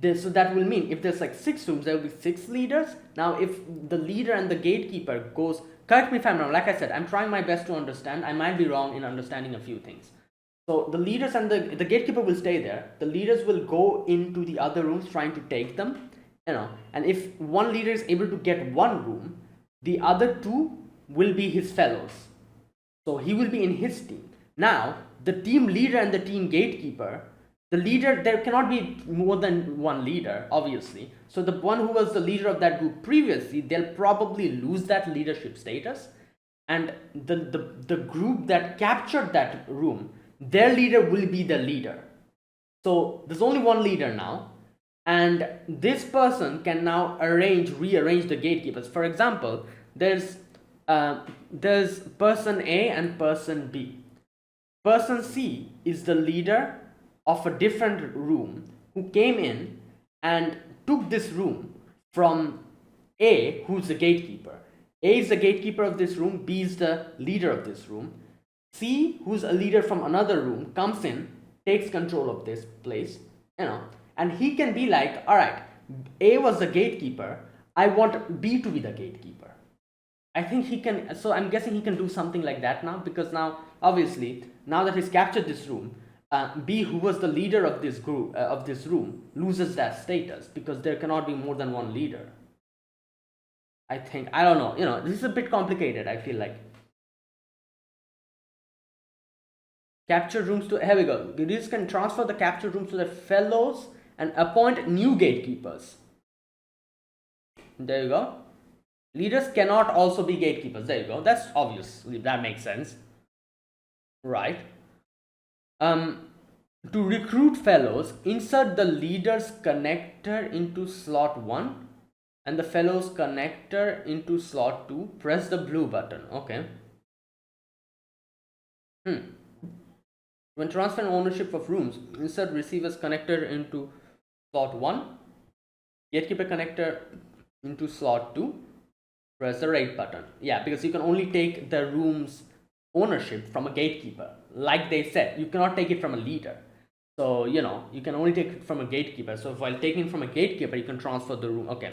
So that will mean if there's 6 rooms, there will be 6 leaders. Now if the leader and the gatekeeper goes, correct me if I'm wrong, like I said, I'm trying my best to understand. I might be wrong in understanding a few things. So the leaders and the gatekeeper will stay there. The leaders will go into the other rooms trying to take them, and if one leader is able to get one room, the other 2 will be his fellows. So he will be in his team. Now the team leader and the team gatekeeper, the leader, there cannot be more than one leader, obviously. So the one who was the leader of that group previously, they'll probably lose that leadership status, and the group that captured that room, their leader will be the leader. So there's only one leader now, and this person can now rearrange the gatekeepers. For example, there's person A and person B. Person C is the leader of a different room who came in and took this room from A, who's the gatekeeper. A is the gatekeeper of this room, B is the leader of this room. C, who's a leader from another room, comes in, takes control of this place, and he can be like, all right, A was the gatekeeper, I want B to be the gatekeeper. I think he can, so I'm guessing he can do something like that now, because now, obviously, now that he's captured this room, B, who was the leader of this group, of this room, loses that status, because there cannot be more than one leader. I think, I don't know, this is a bit complicated, I feel like. Capture rooms to, here we go. Leaders can transfer the captured rooms to their fellows and appoint new gatekeepers. There you go. Leaders cannot also be gatekeepers. There you go. That's obvious. That makes sense. Right. To recruit fellows, insert the leader's connector into slot 1 and the fellows connector into slot 2. Press the blue button. Okay. When transferring ownership of rooms, insert receiver's connector into slot 1, gatekeeper connector into slot 2, press the right button. Yeah, because you can only take the room's ownership from a gatekeeper. Like they said, you cannot take it from a leader. So, you can only take it from a gatekeeper. So, while taking from a gatekeeper, you can transfer the room. Okay.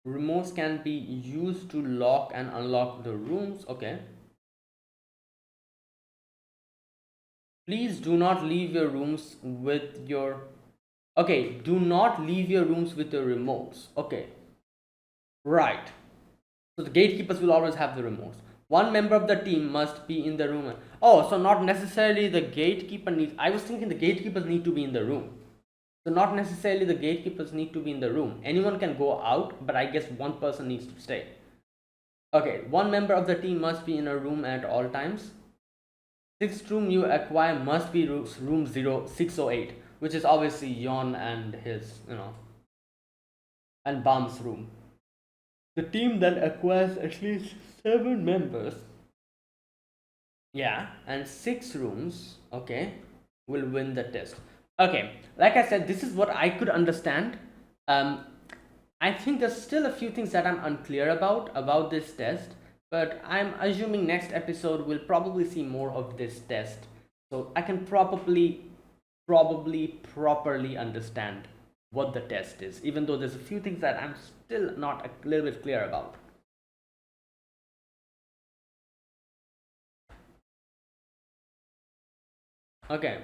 Remotes can be used to lock and unlock the rooms. Okay. Please do not leave your rooms with your... Okay, do not leave your rooms with your remotes. Okay. Right. So the gatekeepers will always have the remotes. One member of the team must be in the room. Oh, so not necessarily the gatekeeper needs... I was thinking the gatekeepers need to be in the room. So not necessarily the gatekeepers need to be in the room. Anyone can go out, but I guess one person needs to stay. Okay, one member of the team must be in a room at all times. 6th room you acquire must be room 0608, which is obviously Yon and his, and Bam's room. The team then acquires at least 7 members. Yeah, and 6 rooms, okay, will win the test. Okay, like I said, this is what I could understand. I think there's still a few things that I'm unclear about this test, but I'm assuming next episode we'll probably see more of this test so I can probably properly understand what the test is, even though there's a few things that I'm still not a little bit clear about. Okay,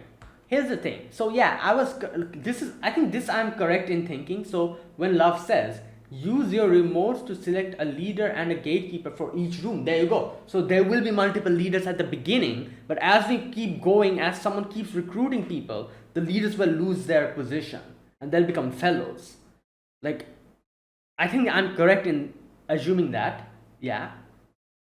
here's the thing. So yeah, I think this I'm correct in thinking. So when Love says use your remotes to select a leader and a gatekeeper for each room, there you go. So there will be multiple leaders at the beginning, but as we keep going, as someone keeps recruiting people, the leaders will lose their position and they'll become fellows. Like, I think I'm correct in assuming that. Yeah,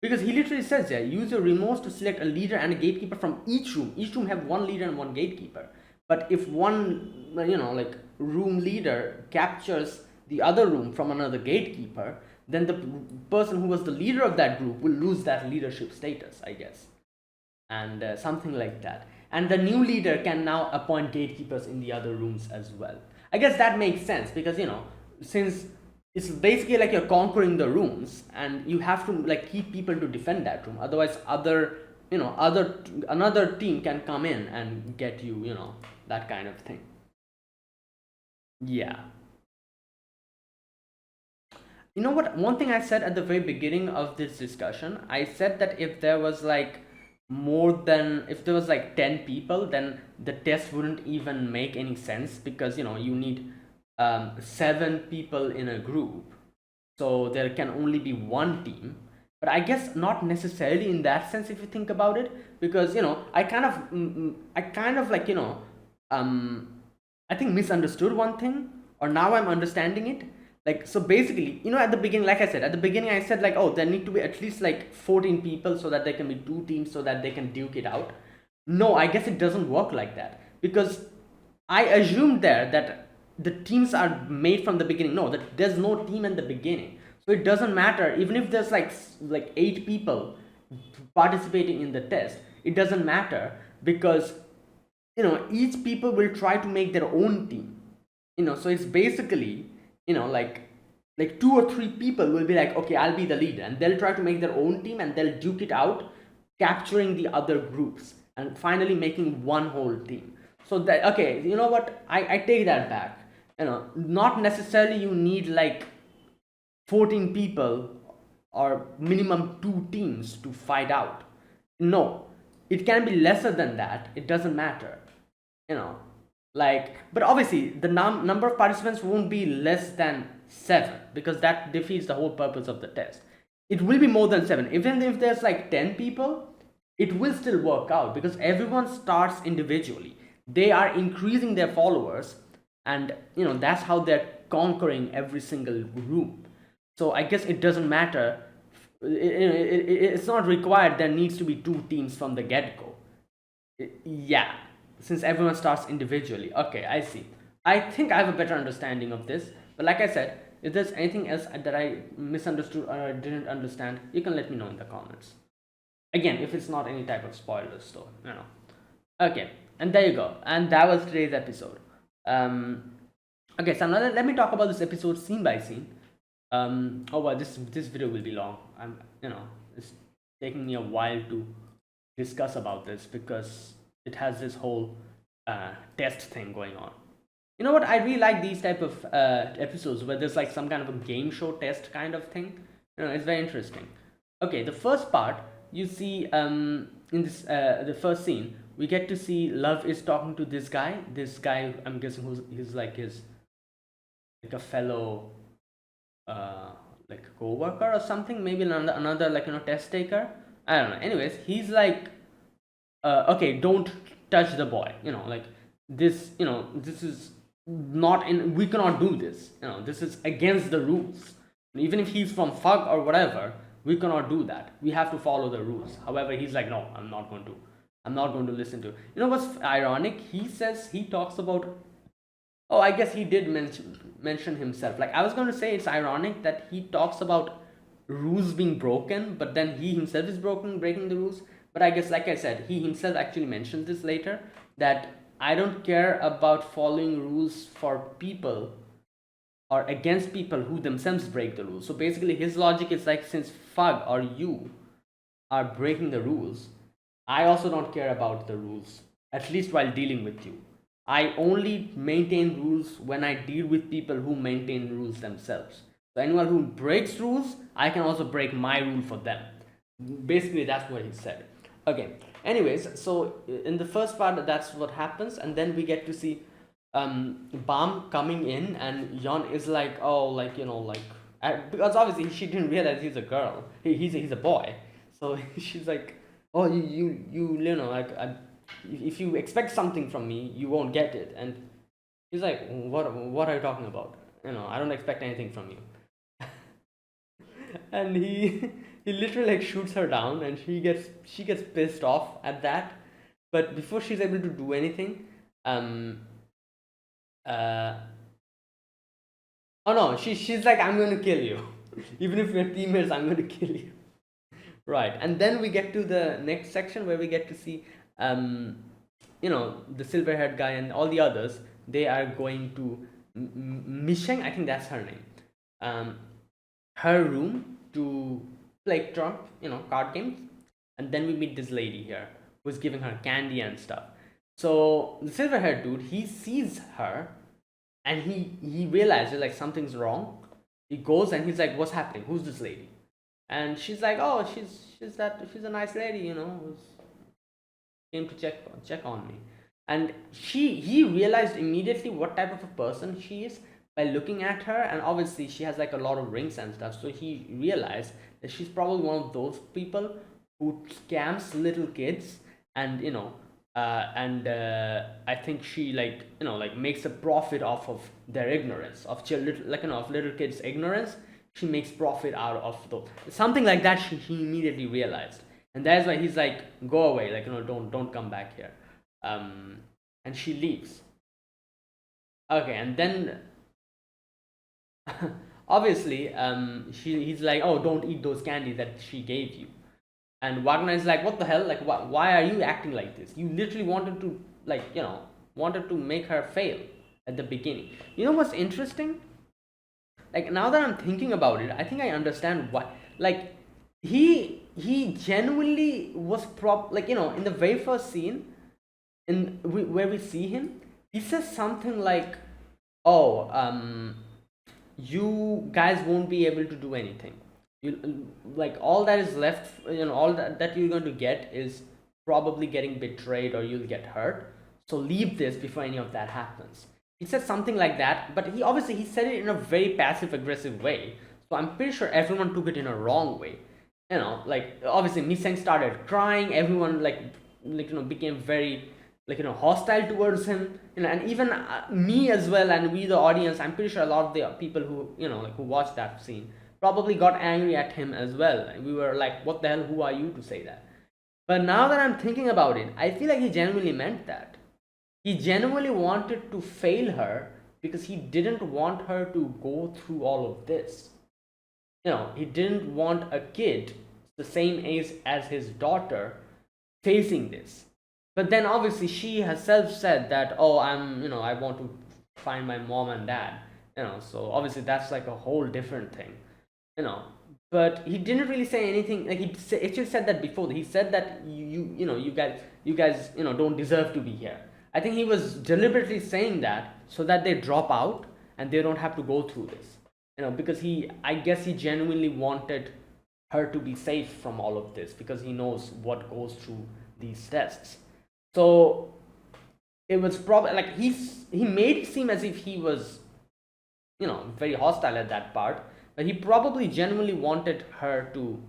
because he literally says there, use your remotes to select a leader and a gatekeeper from each room. Each room have one leader and one gatekeeper. But if one, like room leader captures the other room from another gatekeeper, then the person who was the leader of that group will lose that leadership status, I guess. And something like that. And the new leader can now appoint gatekeepers in the other rooms as well. I guess that makes sense because, since it's basically like you're conquering the rooms and you have to like keep people to defend that room, otherwise another team can come in and get you, that kind of thing. Yeah, you know what, one thing I said at the very beginning of this discussion, I said that if there was like 10 people, then the test wouldn't even make any sense because you need 7 people in a group, so there can only be one team. But I guess not necessarily in that sense if you think about it, because I kind of like um I think misunderstood one thing, or now I'm understanding it. Like, so basically, at the beginning, like I said, at the beginning, I said like, oh, there need to be at least like 14 people so that there can be two teams so that they can duke it out. No, I guess it doesn't work like that because I assumed there that the teams are made from the beginning. No, that there's no team in the beginning, so it doesn't matter even if there's like 8 people participating in the test. It doesn't matter because each people will try to make their own team. So it's basically like 2 or 3 people will be like, okay, I'll be the leader, and they'll try to make their own team and they'll duke it out, capturing the other groups and finally making one whole team. So that, okay, you know what, I take that back. Not necessarily you need like 14 people or minimum 2 teams to fight out. No, it can be lesser than that, it doesn't matter. you know but obviously the number of participants won't be less than 7 because that defeats the whole purpose of the test. It will be more than 7. Even if there's like 10 people, it will still work out because everyone starts individually. They are increasing their followers, and that's how they're conquering every single room. So I guess it doesn't matter. It's not required there needs to be 2 teams from the get-go. Yeah, since everyone starts individually. Okay, I see. I think I have a better understanding of this. But like I said, if there's anything else that I misunderstood or I didn't understand, you can let me know in the comments. Again, if it's not any type of spoilers, though. Okay, and there you go. And that was today's episode. Okay, so now let me talk about this episode scene by scene. Oh well, this video will be long. It's taking me a while to discuss about this because it has this whole test thing going on. You know what? I really like these type of episodes where there's like some kind of a game show test kind of thing. It's very interesting. Okay, the first part you see in this the first scene, we get to see Love is talking to this guy. This guy, I'm guessing, he's like a fellow like co-worker or something, maybe another like test taker. I don't know. Anyways, he's like, okay, don't touch the boy. Like this. This is not in. We cannot do this. This is against the rules. Even if he's from FUG or whatever, we cannot do that. We have to follow the rules. However, he's like, no, I'm not going to. I'm not going to listen to. What's ironic? He talks about. Oh, I guess he did mention himself. Like, I was going to say it's ironic that he talks about rules being broken, but then he himself is breaking the rules. But I guess, like I said, he himself actually mentions this later, that I don't care about following rules for people or against people who themselves break the rules. So basically his logic is like, since FUG or you are breaking the rules, I also don't care about the rules at least while dealing with you. I only maintain rules when I deal with people who maintain rules themselves. So anyone who breaks rules, I can also break my rule for them. Basically, that's what he said. Okay. Anyways, so in the first part, that's what happens, and then we get to see Bam coming in, and Yon is like, oh, like like because obviously she didn't realize he's a girl. He's a boy, so she's like, oh, like if you expect something from me, you won't get it. And he's like, what are you talking about? I don't expect anything from you. And he literally like shoots her down, and she gets pissed off at that. But before she's able to do anything, um uh oh no, she's like, I'm going to kill you. Even if we're teammates, I'm going to kill you. Right. And then we get to the next section where we get to see the silver haired guy and all the others. They are going to Misheng, I think that's her name, um her room to play Trump, card games. And then we meet this lady here who's giving her candy and stuff. So the silver haired dude, he sees her, and he realizes like something's wrong. He goes and he's like, what's happening? Who's this lady? And she's like, oh, she's a nice lady, who's came to check on me. And he realized immediately what type of a person she is by looking at her. And obviously she has like a lot of rings and stuff, so he realized that she's probably one of those people who scams little kids. And I think she like makes a profit off of their ignorance, of children, like of little kids ignorance. She makes profit out of those, something like that. He immediately realized, and that's why he's like, go away, like don't come back here. And she leaves. Okay. And then obviously he's like, oh, don't eat those candies that she gave you. And Wagner is like, what the hell, like why are you acting like this? You literally wanted to wanted to make her fail at the beginning. What's interesting, like now that I'm thinking about it, I think I understand why. Like he genuinely was in the very first scene where we see him, he says something like, oh, you guys won't be able to do anything. You like all that is left, all that you're going to get is probably getting betrayed, or you'll get hurt. So leave this before any of that happens. He said something like that, but he said it in a very passive aggressive way. So I'm pretty sure everyone took it in a wrong way. Like obviously Miseng started crying. Everyone became very hostile towards him. And even me as well, and we the audience, I'm pretty sure a lot of the people who who watched that scene probably got angry at him as well. We were like, what the hell, who are you to say that? But now that I'm thinking about it, I feel like he genuinely meant that. He genuinely wanted to fail her because he didn't want her to go through all of this. He didn't want a kid the same age as his daughter facing this. But then obviously she herself said that, oh, I want to find my mom and dad. So obviously that's like a whole different thing. But he didn't really say anything. Like he actually said that before. He said that you guys don't deserve to be here. I think he was deliberately saying that so that they drop out and they don't have to go through this. Because I guess he genuinely wanted her to be safe from all of this, because he knows what goes through these tests. So it was probably like he made it seem as if he was very hostile at that part, but he probably genuinely wanted her to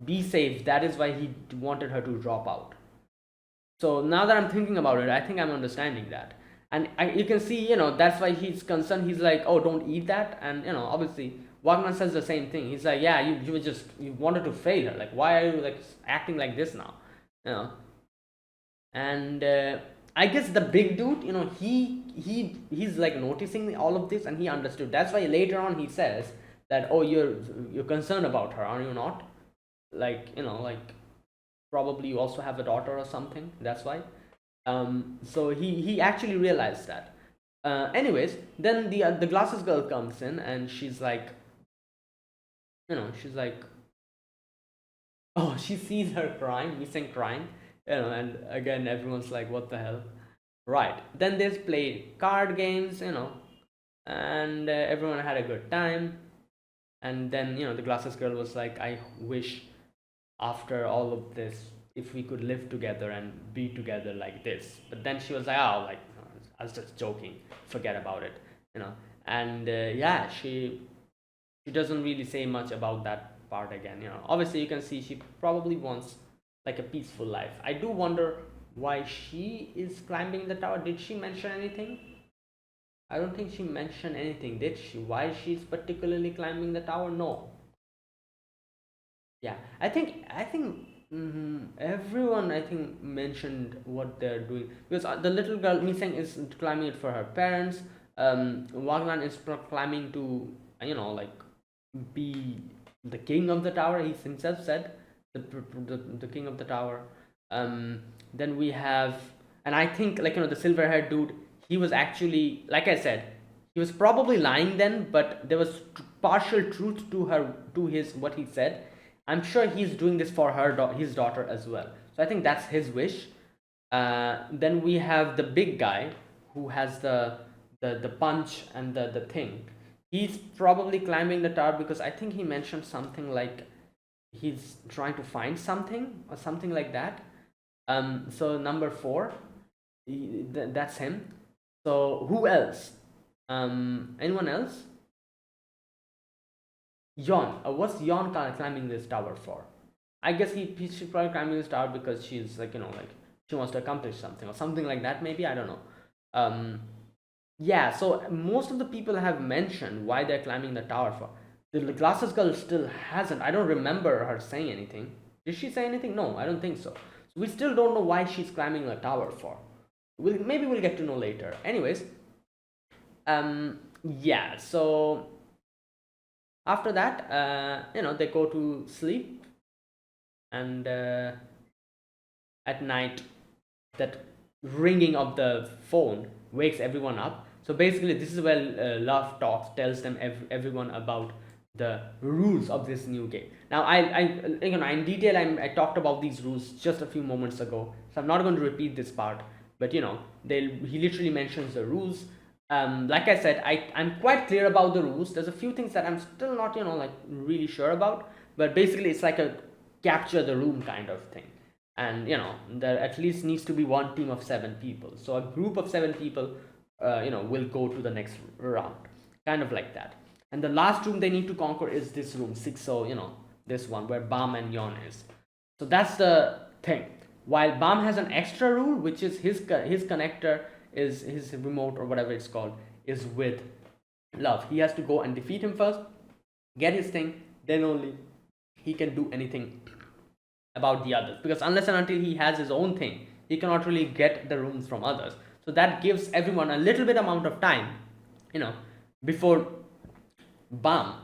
be safe. That is why he wanted her to drop out. So now that I'm thinking about it, I think I'm understanding that. And you can see, that's why he's concerned. He's like, oh, don't eat that. And obviously Wagner says the same thing. He's like, yeah, you wanted to fail her, like why are you like acting like this now? And I guess the big dude, he's like noticing all of this, and he understood. That's why later on he says that, oh, you're concerned about her, are you not? Like like probably you also have a daughter or something. That's why. So he actually realized that. Anyways, then the glasses girl comes in, and she's like, she's like, oh, she sees her crying, Miseng crying, And again, everyone's like, what the hell? Right. Then they played card games, and everyone had a good time. And then, the glasses girl was like, I wish after all of this, if we could live together and be together like this. But then she was like, oh, like, I was just joking, forget about it, you know. And yeah, she doesn't really say much about that part again. Obviously you can see she probably wants like a peaceful life. I do wonder why she is climbing the tower. Did she mention anything? I don't think she mentioned anything, did she? Why she's particularly climbing the tower? No. Yeah, I think everyone, I think, mentioned what they're doing, because the little girl Miseng is climbing it for her parents. Waglan is climbing to like be the king of the tower. He himself said the king of the tower. Then we have, and I think, like, the silver haired dude. He was actually, like I said, he was probably lying then, but there was partial truth to his what he said. I'm sure he's doing this for his daughter as well. So I think that's his wish. Then we have the big guy who has the punch and the thing. He's probably climbing the tower because I think he mentioned something like he's trying to find something or something like that. So number four, that's him. So who else? Anyone else? Yon. What's Yon climbing this tower for? I guess she's probably climbing this tower because she's like, like she wants to accomplish something or something like that. Maybe, I don't know. Um, yeah. So most of the people have mentioned why they're climbing the tower for. The glasses girl still hasn't. I don't remember her saying anything. Did she say anything? No, I don't think so. So we still don't know why she's climbing the tower for. Maybe we'll get to know later. Anyways, yeah. So after that, they go to sleep, and at night, that ringing of the phone wakes everyone up. So basically, this is where Love talks, tells them everyone about the rules of this new game. Now, in detail, I talked about these rules just a few moments ago, so I'm not going to repeat this part. But he literally mentions the rules. Like I said, I'm quite clear about the rules. There's a few things that I'm still not like really sure about, but basically it's like a capture the room kind of thing. And there at least needs to be one team of 7 people, so a group of 7 people will go to the next round, kind of like that. And the last room they need to conquer is this room 6, so this one where Bam and Yon is. So that's the thing. While Bam has an extra rule, which is his connector, is his remote or whatever it's called, is with Love. He has to go and defeat him first, get his thing, then only he can do anything about the others, because unless and until he has his own thing, he cannot really get the rooms from others. So that gives everyone a little bit amount of time, before Bam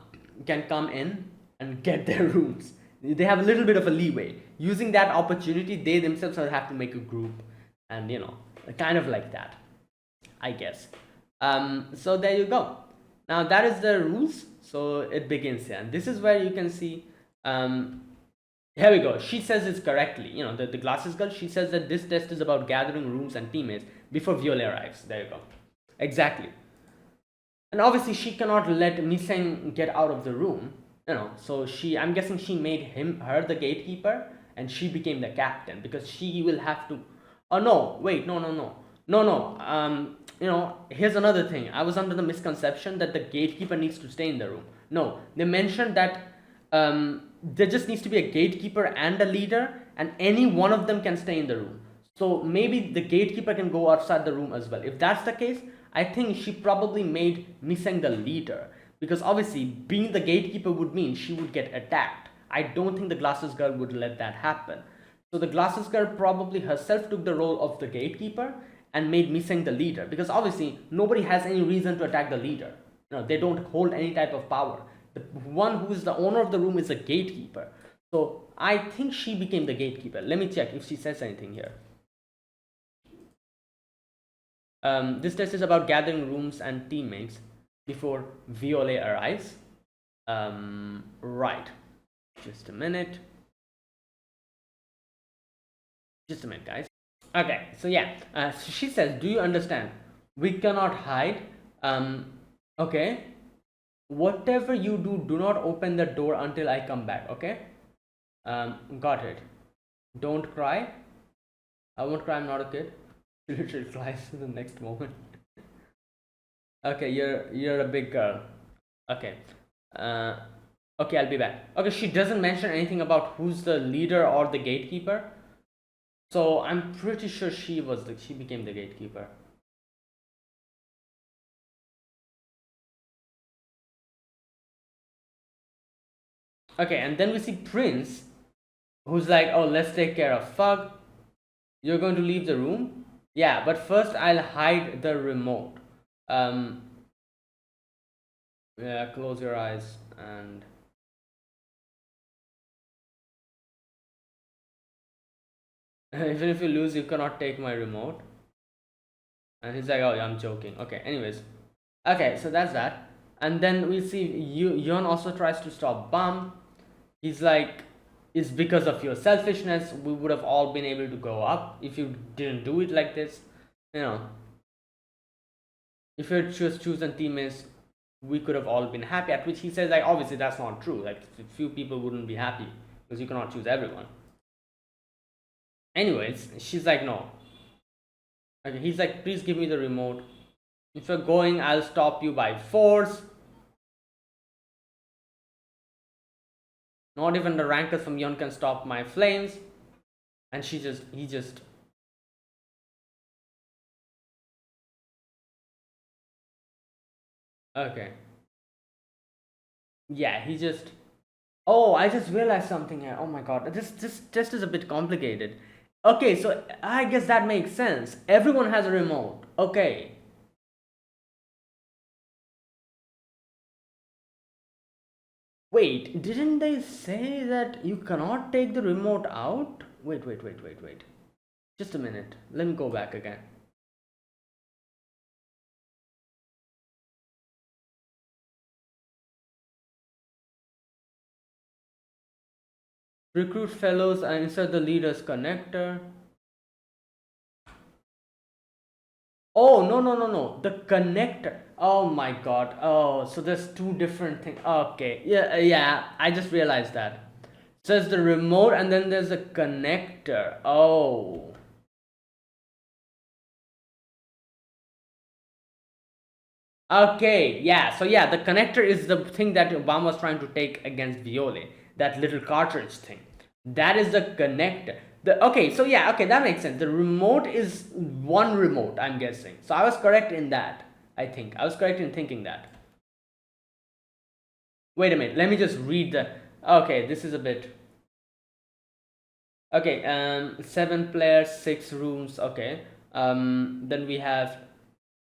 can come in and get their rooms. They have a little bit of a leeway. Using that opportunity, they themselves have to make a group, and kind of like that, I guess. So there you go. Now that is the rules. So it begins here, and this is where you can see. Here we go. She says it correctly. The glasses girl. She says that this test is about gathering rooms and teammates before Violet arrives. There you go. Exactly. And obviously she cannot let Miseng get out of the room. So I'm guessing she made her the gatekeeper, and she became the captain because she will have to. Oh no! Wait, no. Here's another thing. I was under the misconception that the gatekeeper needs to stay in the room. No, they mentioned that there just needs to be a gatekeeper and a leader, and any one of them can stay in the room. So maybe the gatekeeper can go outside the room as well. If that's the case, I think she probably made Miseng the leader, because obviously being the gatekeeper would mean she would get attacked. I don't think the glasses girl would let that happen. So the glasses girl probably herself took the role of the gatekeeper and made Miseng the leader, because obviously nobody has any reason to attack the leader. They don't hold any type of power. The one who is the owner of the room is a gatekeeper. So I think she became the gatekeeper. Let me check if she says anything here. This test is about gathering rooms and teammates before Violet arrives. Right. Just a minute. Just a minute, guys. Okay, so yeah, so she says, do you understand? We cannot hide. Okay, whatever you do, do not open the door until I come back. Okay, got it. Don't cry. I won't cry. I'm not a kid. She literally cries in the next moment. Okay, you're a big girl. Okay. Uh, okay, I'll be back. Okay, she doesn't mention anything about who's the leader or the gatekeeper. So I'm pretty sure she became the gatekeeper. Okay, and then we see Prince, who's like, oh, let's take care of Fug. You're going to leave the room? Yeah, but first I'll hide the remote. Um, yeah, close your eyes and even if you lose, you cannot take my remote. And he's like, oh, yeah, I'm joking. Okay, anyways. Okay, so that's that. And then we see Yeon also tries to stop Bam. He's like, it's because of your selfishness. We would have all been able to go up if you didn't do it like this. You know, if you had just chosen teammates, we could have all been happy. At which he says, like, obviously that's not true. Like, few people wouldn't be happy because you cannot choose everyone. Anyways, she's like, no. Okay, he's like, please give me the remote. If you're going, I'll stop you by force. Not even the rankers from Yeon can stop my flames. And he just. Okay. Yeah, he just. Oh, I just realized something here. Oh my god, this test is a bit complicated. Okay, so I guess that makes sense. Everyone has a remote. Okay. Wait, didn't they say that you cannot take the remote out? Wait. Just a minute. Let me go back again. Recruit fellows and insert the leader's connector. Oh, no. The connector. Oh my god. Oh, so there's two different things. Okay. Yeah. I just realized that. So there's the remote and then there's a connector. Oh. Okay, yeah. So yeah, the connector is the thing that Obama was trying to take against Viole. That little cartridge thing. That is the connector. Okay, so yeah, okay, that makes sense. The remote is one remote, I'm guessing. So I was correct in that. I think I was correct in thinking that. Wait a minute. Let me just read the. Okay, this is a bit. Okay, 7 players, 6 rooms. Okay, then we have.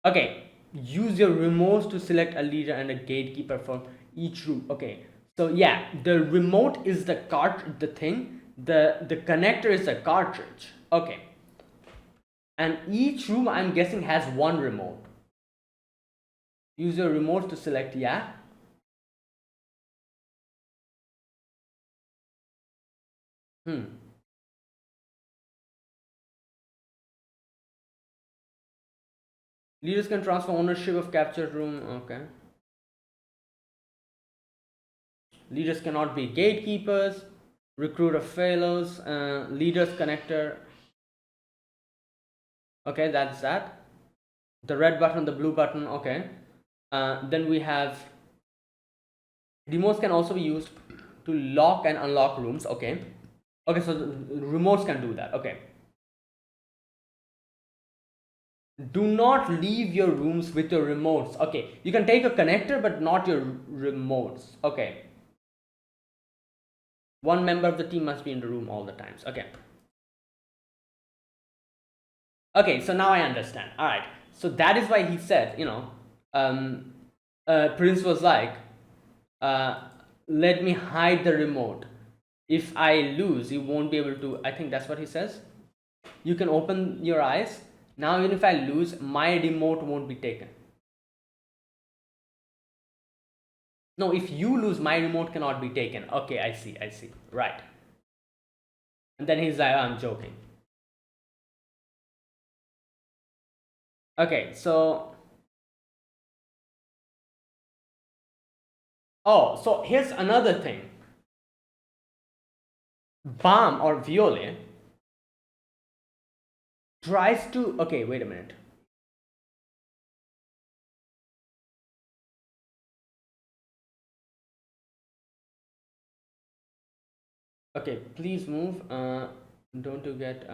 Okay, use your remotes to select a leader and a gatekeeper for each room. Okay, so yeah, the remote is the the thing. The connector is the cartridge. Okay, and each room I'm guessing has one remote. Use your remote to select. Yeah. Hmm. Leaders can transfer ownership of captured room. Okay. Leaders cannot be gatekeepers. Recruit of fellows. Leaders connector. Okay, that's that. The red button, the blue button. Okay. Then we have remotes can also be used to lock and unlock rooms. Okay. Okay, so the remotes can do that. Okay. Do not leave your rooms with your remotes. Okay, you can take a connector but not your remotes. Okay. One member of the team must be in the room all the times. Okay. Okay, so now I understand. All right. So that is why he said, Prince was like, let me hide the remote. If I lose, you won't be able to. I think that's what he says. You can open your eyes. Now, even if I lose, my remote won't be taken. No, if you lose, my remote cannot be taken. Okay, I see. Right. And then he's like, oh, I'm joking. Okay, so so here's another thing. Bam or Violet tries to. Okay, wait a minute. Okay, please move. Don't you get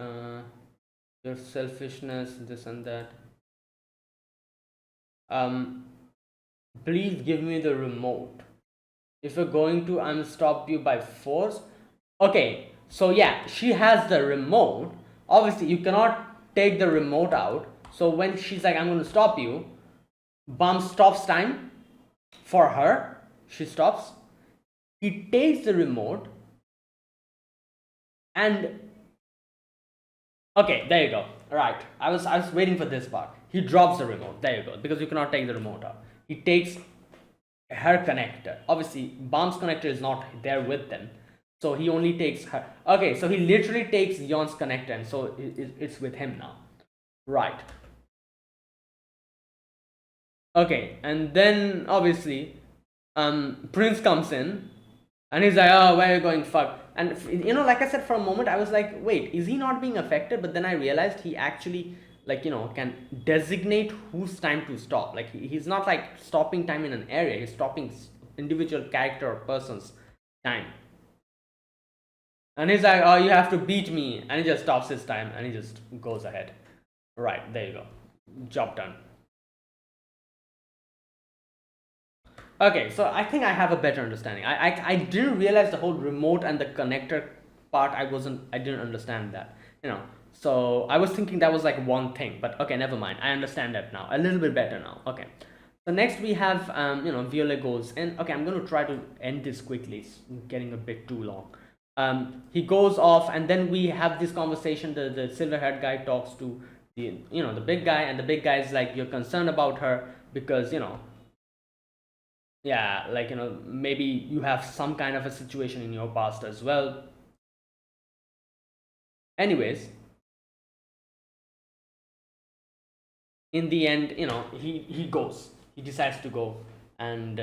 your selfishness, this and that. Um, please give me the remote. If you're going to unstop you by force. Okay, so yeah, she has the remote. Obviously, you cannot take the remote out. So when she's like, I'm going to stop you, Bum stops time for her. She stops. He takes the remote and okay, there you go. Right. I was waiting for this part. He drops the remote. There you go. Because you cannot take the remote out. He takes her connector. Obviously, Bomb's connector is not there with them. So he only takes her. Okay, so he literally takes Yon's connector and so it's with him now. Right. Okay, and then obviously, Prince comes in and he's like, oh, where are you going, fuck? And like I said, for a moment I was like, wait, is he not being affected? But then I realized he actually, like, can designate whose time to stop. Like he's not like stopping time in an area, he's stopping individual character or person's time. And he's like, oh, you have to beat me, and he just stops his time and he just goes ahead. Right, there you go, job done. Okay, so I think I have a better understanding. I didn't realize the whole remote and the connector part. I didn't understand that. So I was thinking that was like one thing, but okay, never mind. I understand that now a little bit better now. Okay, so next we have Violet goes in. Okay, I'm gonna try to end this quickly. It's getting a bit too long. He goes off, and then we have this conversation. The silver haired guy talks to the big guy, and the big guy is like, you're concerned about her because yeah, like maybe you have some kind of a situation in your past as well. Anyways, in the end, he goes, he decides to go and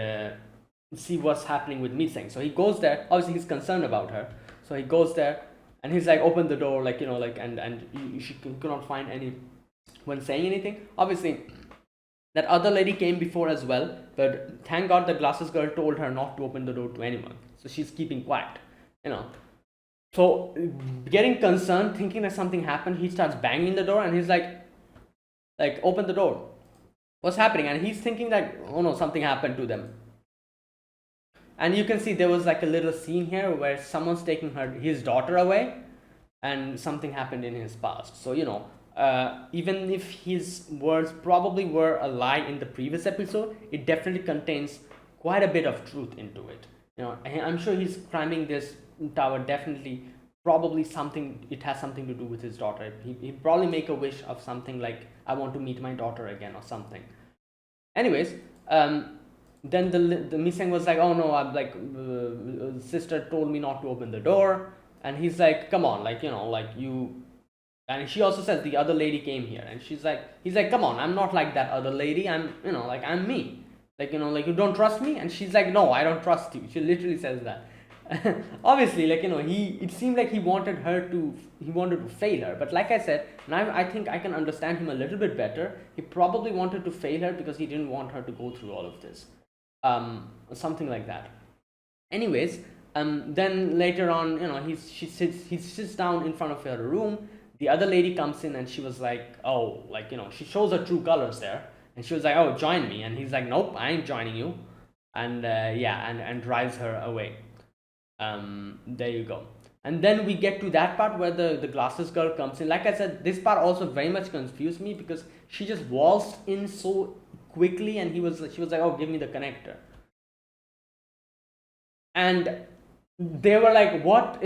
see what's happening with Miseng. So he goes there. Obviously he's concerned about her, so he goes there and he's like, open the door, like like, and she cannot find anyone saying anything. Obviously that other lady came before as well, but thank god the glasses girl told her not to open the door to anyone, so she's keeping quiet. So getting concerned, thinking that something happened, he starts banging the door and he's like, open the door, what's happening? And he's thinking that, oh no, something happened to them. And you can see there was like a little scene here where someone's taking his daughter away and something happened in his past. So even if his words probably were a lie in the previous episode, it definitely contains quite a bit of truth into it. I'm sure he's climbing this tower, definitely, probably something, it has something to do with his daughter. He probably make a wish of something like, I want to meet my daughter again or something. Anyways, then the Miseng was like, oh no, I'm like, sister told me not to open the door. And he's like, come on, like like you. And she also says the other lady came here, and he's like, come on, I'm not like that other lady, I'm like, I'm me, like like, you don't trust me? And she's like, no, I don't trust you. She literally says that. Obviously, like it seemed like he wanted to fail her, but like I said, now I think I can understand him a little bit better. He probably wanted to fail her because he didn't want her to go through all of this, something like that. Anyways, then later on, he sits down in front of her room. The other lady comes in and she was like, oh, like she shows her true colors there, and she was like, oh, join me. And he's like, nope, I ain't joining you. And yeah, and drives her away. There you go. And then we get to that part where the glasses girl comes in. Like I said, this part also very much confused me because she just waltzed in so quickly, and she was like, oh, give me the connector. And they were like, what?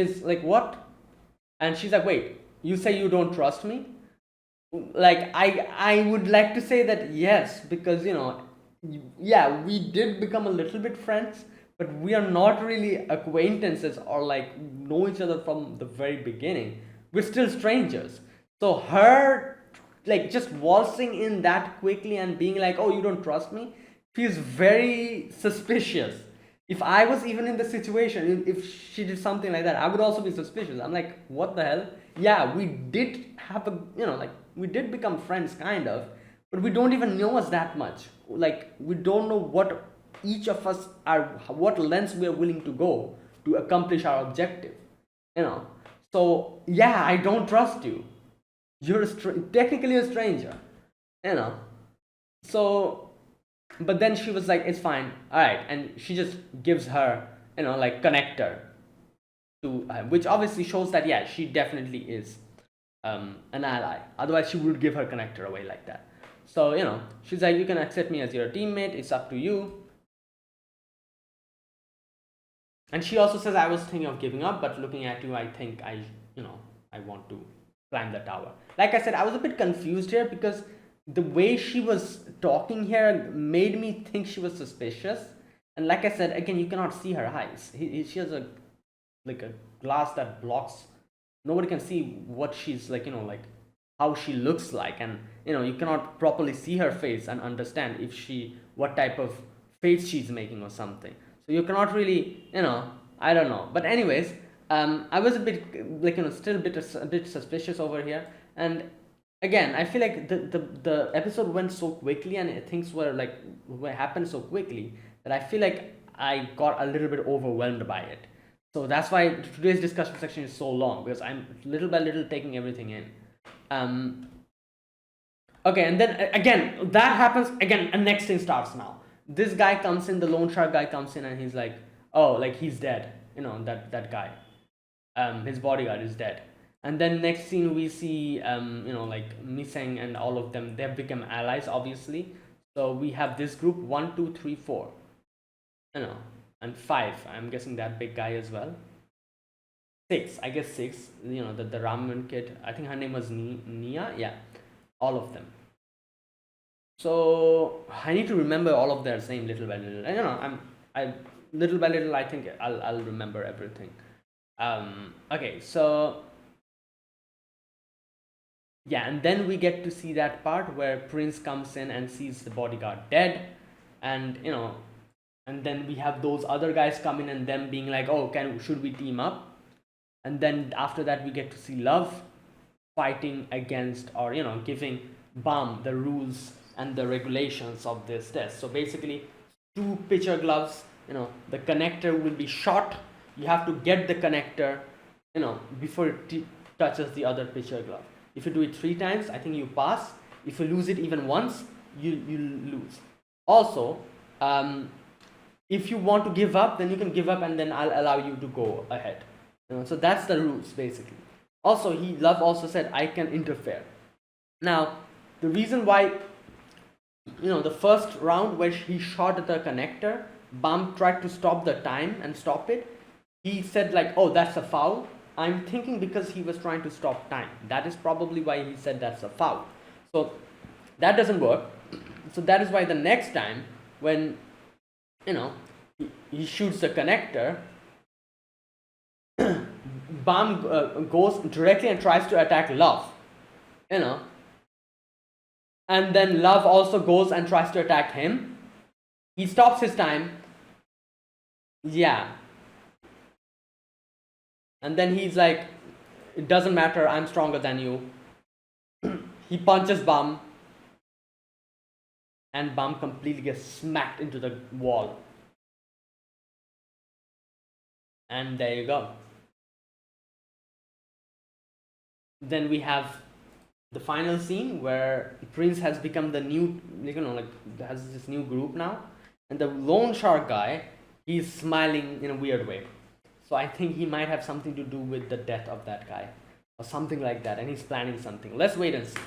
And she's like, wait, you say you don't trust me? Like, I would like to say that yes, because yeah, we did become a little bit friends, but we are not really acquaintances or like know each other from the very beginning. We're still strangers. So her like just waltzing in that quickly and being like, oh, you don't trust me, feels very suspicious. If I was even in the situation, if she did something like that, I would also be suspicious. I'm like, what the hell? Yeah, we did have a, like we did become friends kind of, but we don't even know us that much. Like we don't know what each of us are, what lengths we are willing to go to accomplish our objective. you know so yeah, I don't trust you. You're technically a stranger. you know so but then she was like, it's fine, all right, and she just gives her, like, connector to which obviously shows that, yeah, she definitely is an ally. Otherwise she would give her connector away like that. So, she's like, you can accept me as your teammate, it's up to you. And she also says, I was thinking of giving up, but looking at you, I think I want to climb the tower. Like I said, I was a bit confused here because the way she was talking here made me think she was suspicious. And like I said, again, you cannot see her eyes. She has a glass that blocks. Nobody can see what she's like, like how she looks like, and you cannot properly see her face and understand if what type of face she's making or something. So you cannot really, I don't know. But anyways, I was a bit like, still a bit suspicious over here. And again, I feel like the episode went so quickly and things were happened so quickly that I feel like I got a little bit overwhelmed by it. So that's why today's discussion section is so long, because I'm little by little taking everything in. Okay, and then again that happens again, and next thing starts now. This guy comes in, the loan shark guy comes in, and he's like, oh, like he's dead. That guy. His bodyguard is dead. And then next scene we see like Miseng and all of them, they've become allies, obviously. So we have this group 1, 2, 3, 4. And 5. I'm guessing that big guy as well. 6, I guess 6. The ramen kid. I think her name was Nia. Yeah, all of them. So I need to remember all of their name little by little. And I little by little, I think I'll remember everything. Okay, so yeah, and then we get to see that part where Prince comes in and sees the bodyguard dead, and and then we have those other guys come in and them being like, oh, should we team up? And then after that we get to see Love fighting against, or giving Bam the rules and the regulations of this test. So basically, 2 pitcher gloves, the connector will be shot. You have to get the connector before it touches the other pitcher glove. If you do it 3 times, I think you pass. If you lose it even once, you lose. Also, if you want to give up, then you can give up, and then I'll allow you to go ahead. So that's the rules basically. Also, Love also said, I can interfere. Now, the reason why, the first round where he shot the connector, Bam tried to stop the time and stop it. He said like, oh, that's a foul. I'm thinking because he was trying to stop time. That is probably why he said that's a foul. So that doesn't work. So that is why the next time when, he shoots the connector, Bam goes directly and tries to attack Love. And then Love also goes and tries to attack him. He stops his time. Yeah. And then he's like, it doesn't matter, I'm stronger than you. He punches Bam. And Bam completely gets smacked into the wall. And there you go. Then we have the final scene where Prince has become the new, has this new group now. And the loan shark guy, he's smiling in a weird way. So I think he might have something to do with the death of that guy or something like that, and he's planning something. Let's wait and see.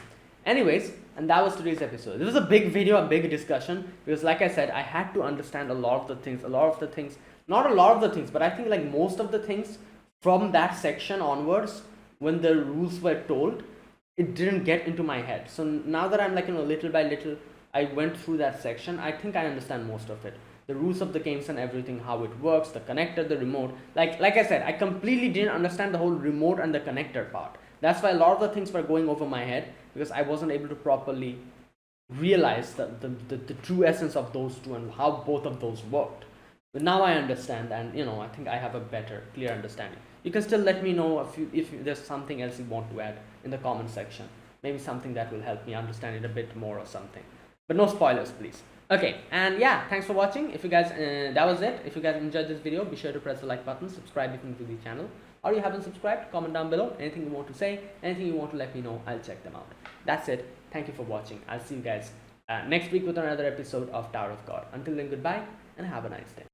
Anyways, and that was today's episode. This was a big video, a big discussion, because like I said, I had to understand not a lot of the things, but I think like most of the things from that section onwards, when the rules were told, it didn't get into my head. So now that I'm little by little, I went through that section, I think I understand most of it. The rules of the games and everything, how it works, the connector, the remote. Like I said, I completely didn't understand the whole remote and the connector part. That's why a lot of the things were going over my head. because I wasn't able to properly realize the true essence of those two and how both of those worked. But now I understand, and I think I have a better, clear understanding. You can still let me know if there's something else you want to add in the comment section. Maybe something that will help me understand it a bit more or something. But no spoilers, please. Okay, and yeah, thanks for watching. If you guys, that was it. If you guys enjoyed this video, be sure to press the like button, subscribe if you're new to the channel, or you haven't subscribed, comment down below. Anything you want to say, anything you want to let me know, I'll check them out. That's it. Thank you for watching. I'll see you guys next week with another episode of Tower of God. Until then, goodbye and have a nice day.